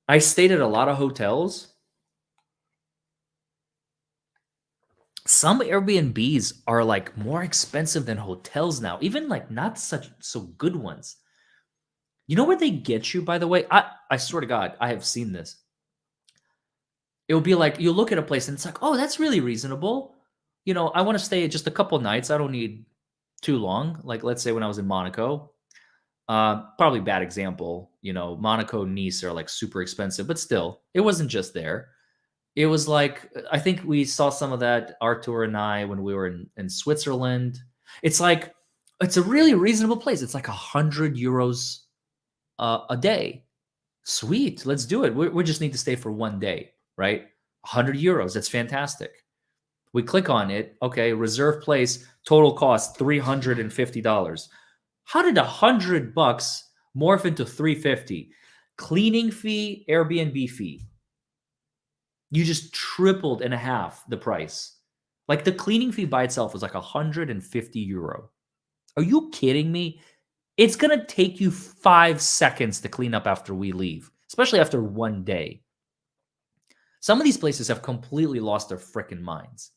I stayed at a lot of hotels. Some Airbnbs are like more expensive than hotels now, even like not such so good ones. You know where they get you, by the way? I swear to God, I have seen this. It'll be like you look at a place and it's like, oh, that's really reasonable. I want to stay just a couple nights. I don't need too long. Like let's say when I was in Monaco, probably bad example. Monaco, Nice are like super expensive, but still, it wasn't just there. It was like I think we saw some of that, Artur and I, when we were in Switzerland. It's like it's a really reasonable place. It's like 100 euros a day. Sweet, let's do it. We just need to stay for one day, right? 100 euros. That's fantastic. We click on it. Okay, reserve place. Total cost $350. How did $100 morph into 350? Cleaning fee, Airbnb fee. You just tripled and a half the price. Like the cleaning fee by itself was like 150 euro. Are you kidding me? It's going to take you 5 seconds to clean up after we leave, especially after one day. Some of these places have completely lost their freaking minds.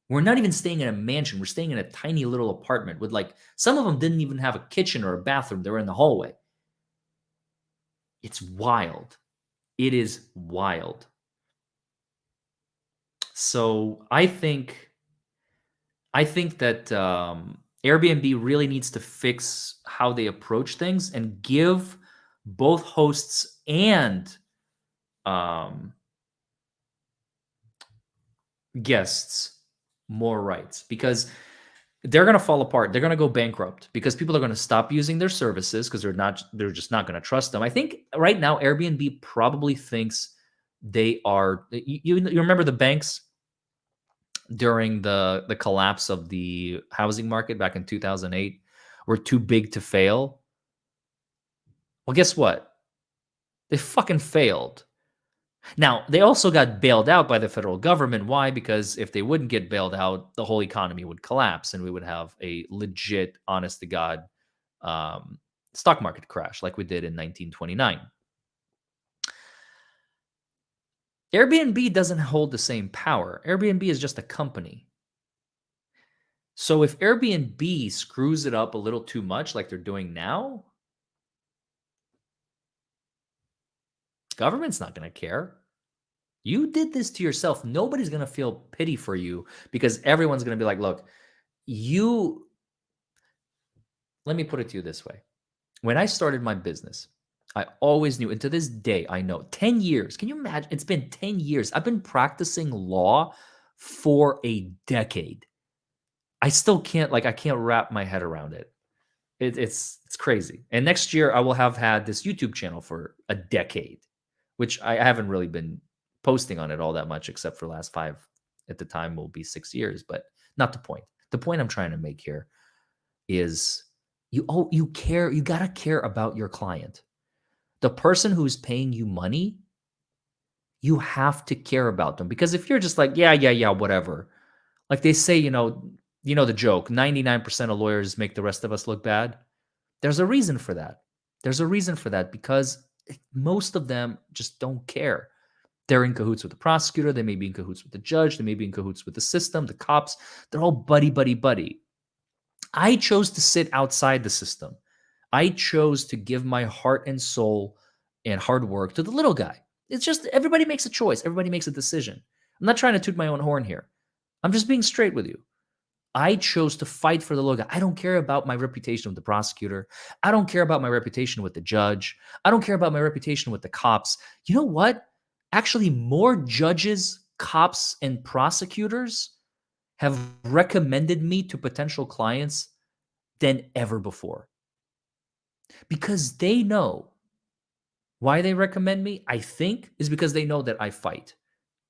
We're not even staying in a mansion. We're staying in a tiny little apartment with like, some of them didn't even have a kitchen or a bathroom. They were in the hallway. It's wild. It is wild. So I think that Airbnb really needs to fix how they approach things and give both hosts and guests more rights, because they're going to fall apart. They're going to go bankrupt because people are going to stop using their services because they're just not going to trust them. I think right now Airbnb probably thinks they are. You remember the banks during the collapse of the housing market back in 2008 were too big to fail? Well, guess what? They fucking failed. Now, they also got bailed out by the federal government. Why? Because if they wouldn't get bailed out, the whole economy would collapse and we would have a legit, honest to God, stock market crash like we did in 1929. Airbnb doesn't hold the same power. Airbnb is just a company. So if Airbnb screws it up a little too much like they're doing now, government's not going to care. You did this to yourself. Nobody's going to feel pity for you because everyone's going to be like, look, let me put it to you this way. When I started my business, I always knew, and to this day, I know 10 years. Can you imagine? It's been 10 years. I've been practicing law for a decade. I still can't wrap my head around it. It's crazy. And next year, I will have had this YouTube channel for a decade, which I haven't really been posting on it all that much, except for the last 5. At the time, will be 6 years, but not the point. The point I'm trying to make here is you care. You gotta care about your client. The person who's paying you money, you have to care about them. Because if you're just like, yeah, whatever. Like they say, the joke, 99% of lawyers make the rest of us look bad. There's a reason for that. There's a reason for that because most of them just don't care. They're in cahoots with the prosecutor. They may be in cahoots with the judge. They may be in cahoots with the system, the cops. They're all buddy, buddy, buddy. I chose to sit outside the system. I chose to give my heart and soul and hard work to the little guy. It's just everybody makes a choice. Everybody makes a decision. I'm not trying to toot my own horn here. I'm just being straight with you. I chose to fight for the little guy. I don't care about my reputation with the prosecutor. I don't care about my reputation with the judge. I don't care about my reputation with the cops. You know what? Actually, more judges, cops, and prosecutors have recommended me to potential clients than ever before because they know why they recommend me. I think is because they know that I fight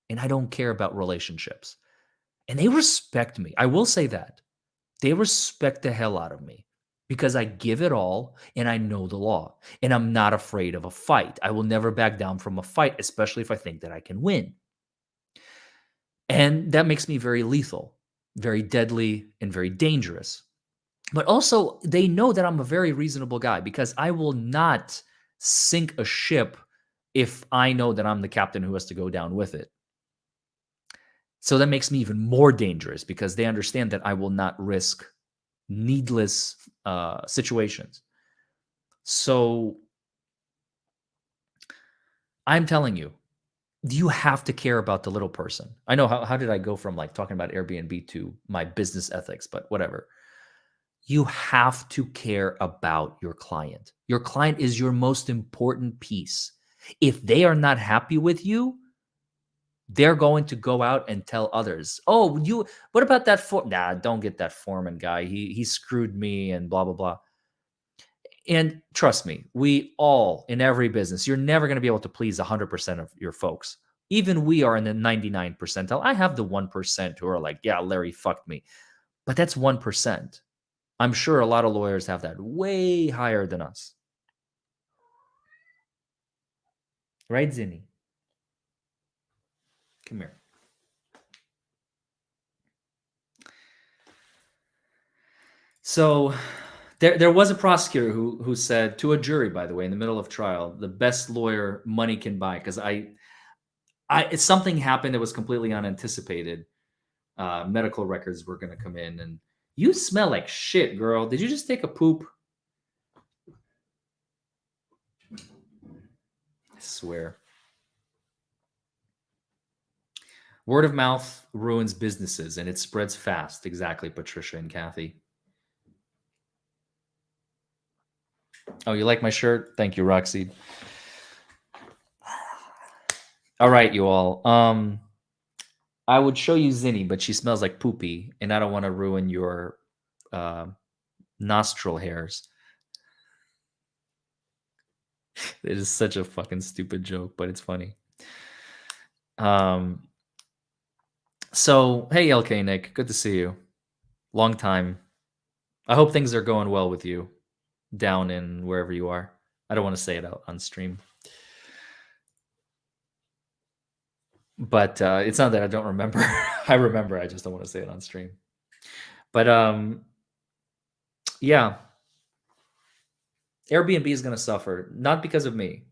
and I don't care about relationships. And they respect me. I will say that. They respect the hell out of me because I give it all and I know the law and I'm not afraid of a fight. I will never back down from a fight, especially if I think that I can win. And that makes me very lethal, very deadly, and very dangerous. But also, they know that I'm a very reasonable guy because I will not sink a ship if I know that I'm the captain who has to go down with it. So that makes me even more dangerous because they understand that I will not risk needless situations. So I'm telling you, you have to care about the little person. I know how did I go from like talking about Airbnb to my business ethics, but whatever. You have to care about your client. Your client is your most important piece. If they are not happy with you, they're going to go out and tell others. Oh, what about that Nah, don't get that foreman guy. He screwed me and blah blah blah. And trust me, we all in every business, you're never going to be able to please 100% of your folks. Even we are in the 99 percentile. I have the 1% who are like, yeah, Larry fucked me. But that's 1%. I'm sure a lot of lawyers have that way higher than us. Right, Zinni? Come here. So there was a prosecutor who said to a jury, by the way, in the middle of trial, the best lawyer money can buy, because something happened that was completely unanticipated. Medical records were going to come in, and you smell like shit, girl. Did you just take a poop? I swear. Word of mouth ruins businesses, and it spreads fast. Exactly, Patricia and Kathy. Oh, you like my shirt? Thank you, Roxy. All right, you all. I would show you Zinni, but she smells like poopy, and I don't want to ruin your uh, nostril hairs. It is such a fucking stupid joke, but it's funny. So, hey, LK Nick, good to see you. Long time. I hope things are going well with you down in wherever you are. I don't want to say it out on stream. But it's not that I don't remember. I remember. I just don't want to say it on stream. But yeah, Airbnb is going to suffer, not because of me,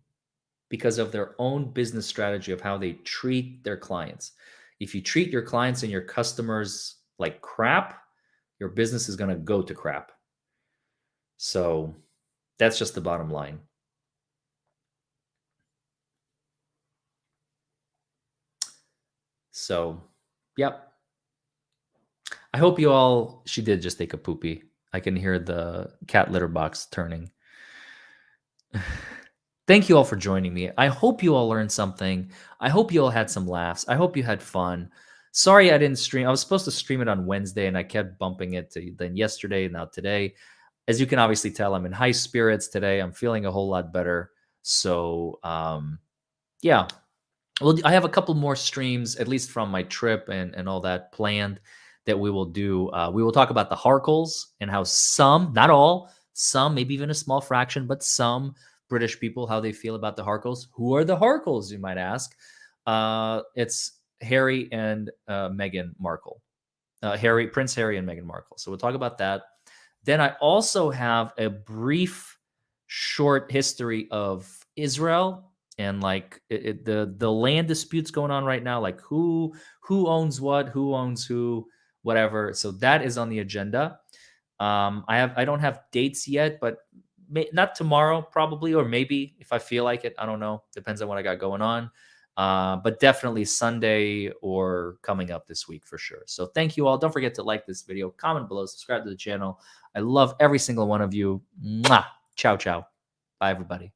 because of their own business strategy of how they treat their clients. If you treat your clients and your customers like crap, your business is going to go to crap. So that's just the bottom line. So, yep. I hope you all, she did just take a poopy. I can hear the cat litter box turning. Thank you all for joining me. I hope you all learned something. I hope you all had some laughs. I hope you had fun. Sorry I didn't stream. I was supposed to stream it on Wednesday and I kept bumping it to then yesterday, now today. As you can obviously tell, I'm in high spirits today. I'm feeling a whole lot better. So, yeah. Well, I have a couple more streams, at least from my trip and all that planned that we will do. We will talk about the Harkles and how some, not all, some, maybe even a small fraction, but some British people, how they feel about the Harkles. Who are the Harkles, you might ask? It's Harry and Meghan Markle. Prince Harry and Meghan Markle. So we'll talk about that. Then I also have a brief, short history of Israel and like the land disputes going on right now, like who owns what, who owns who, whatever. So that is on the agenda. I don't have dates yet, but not tomorrow probably, or maybe if I feel like it. I don't know. Depends on what I got going on. But definitely Sunday or coming up this week for sure. So thank you all. Don't forget to like this video, comment below, subscribe to the channel. I love every single one of you. Mwah. Ciao, ciao. Bye, everybody.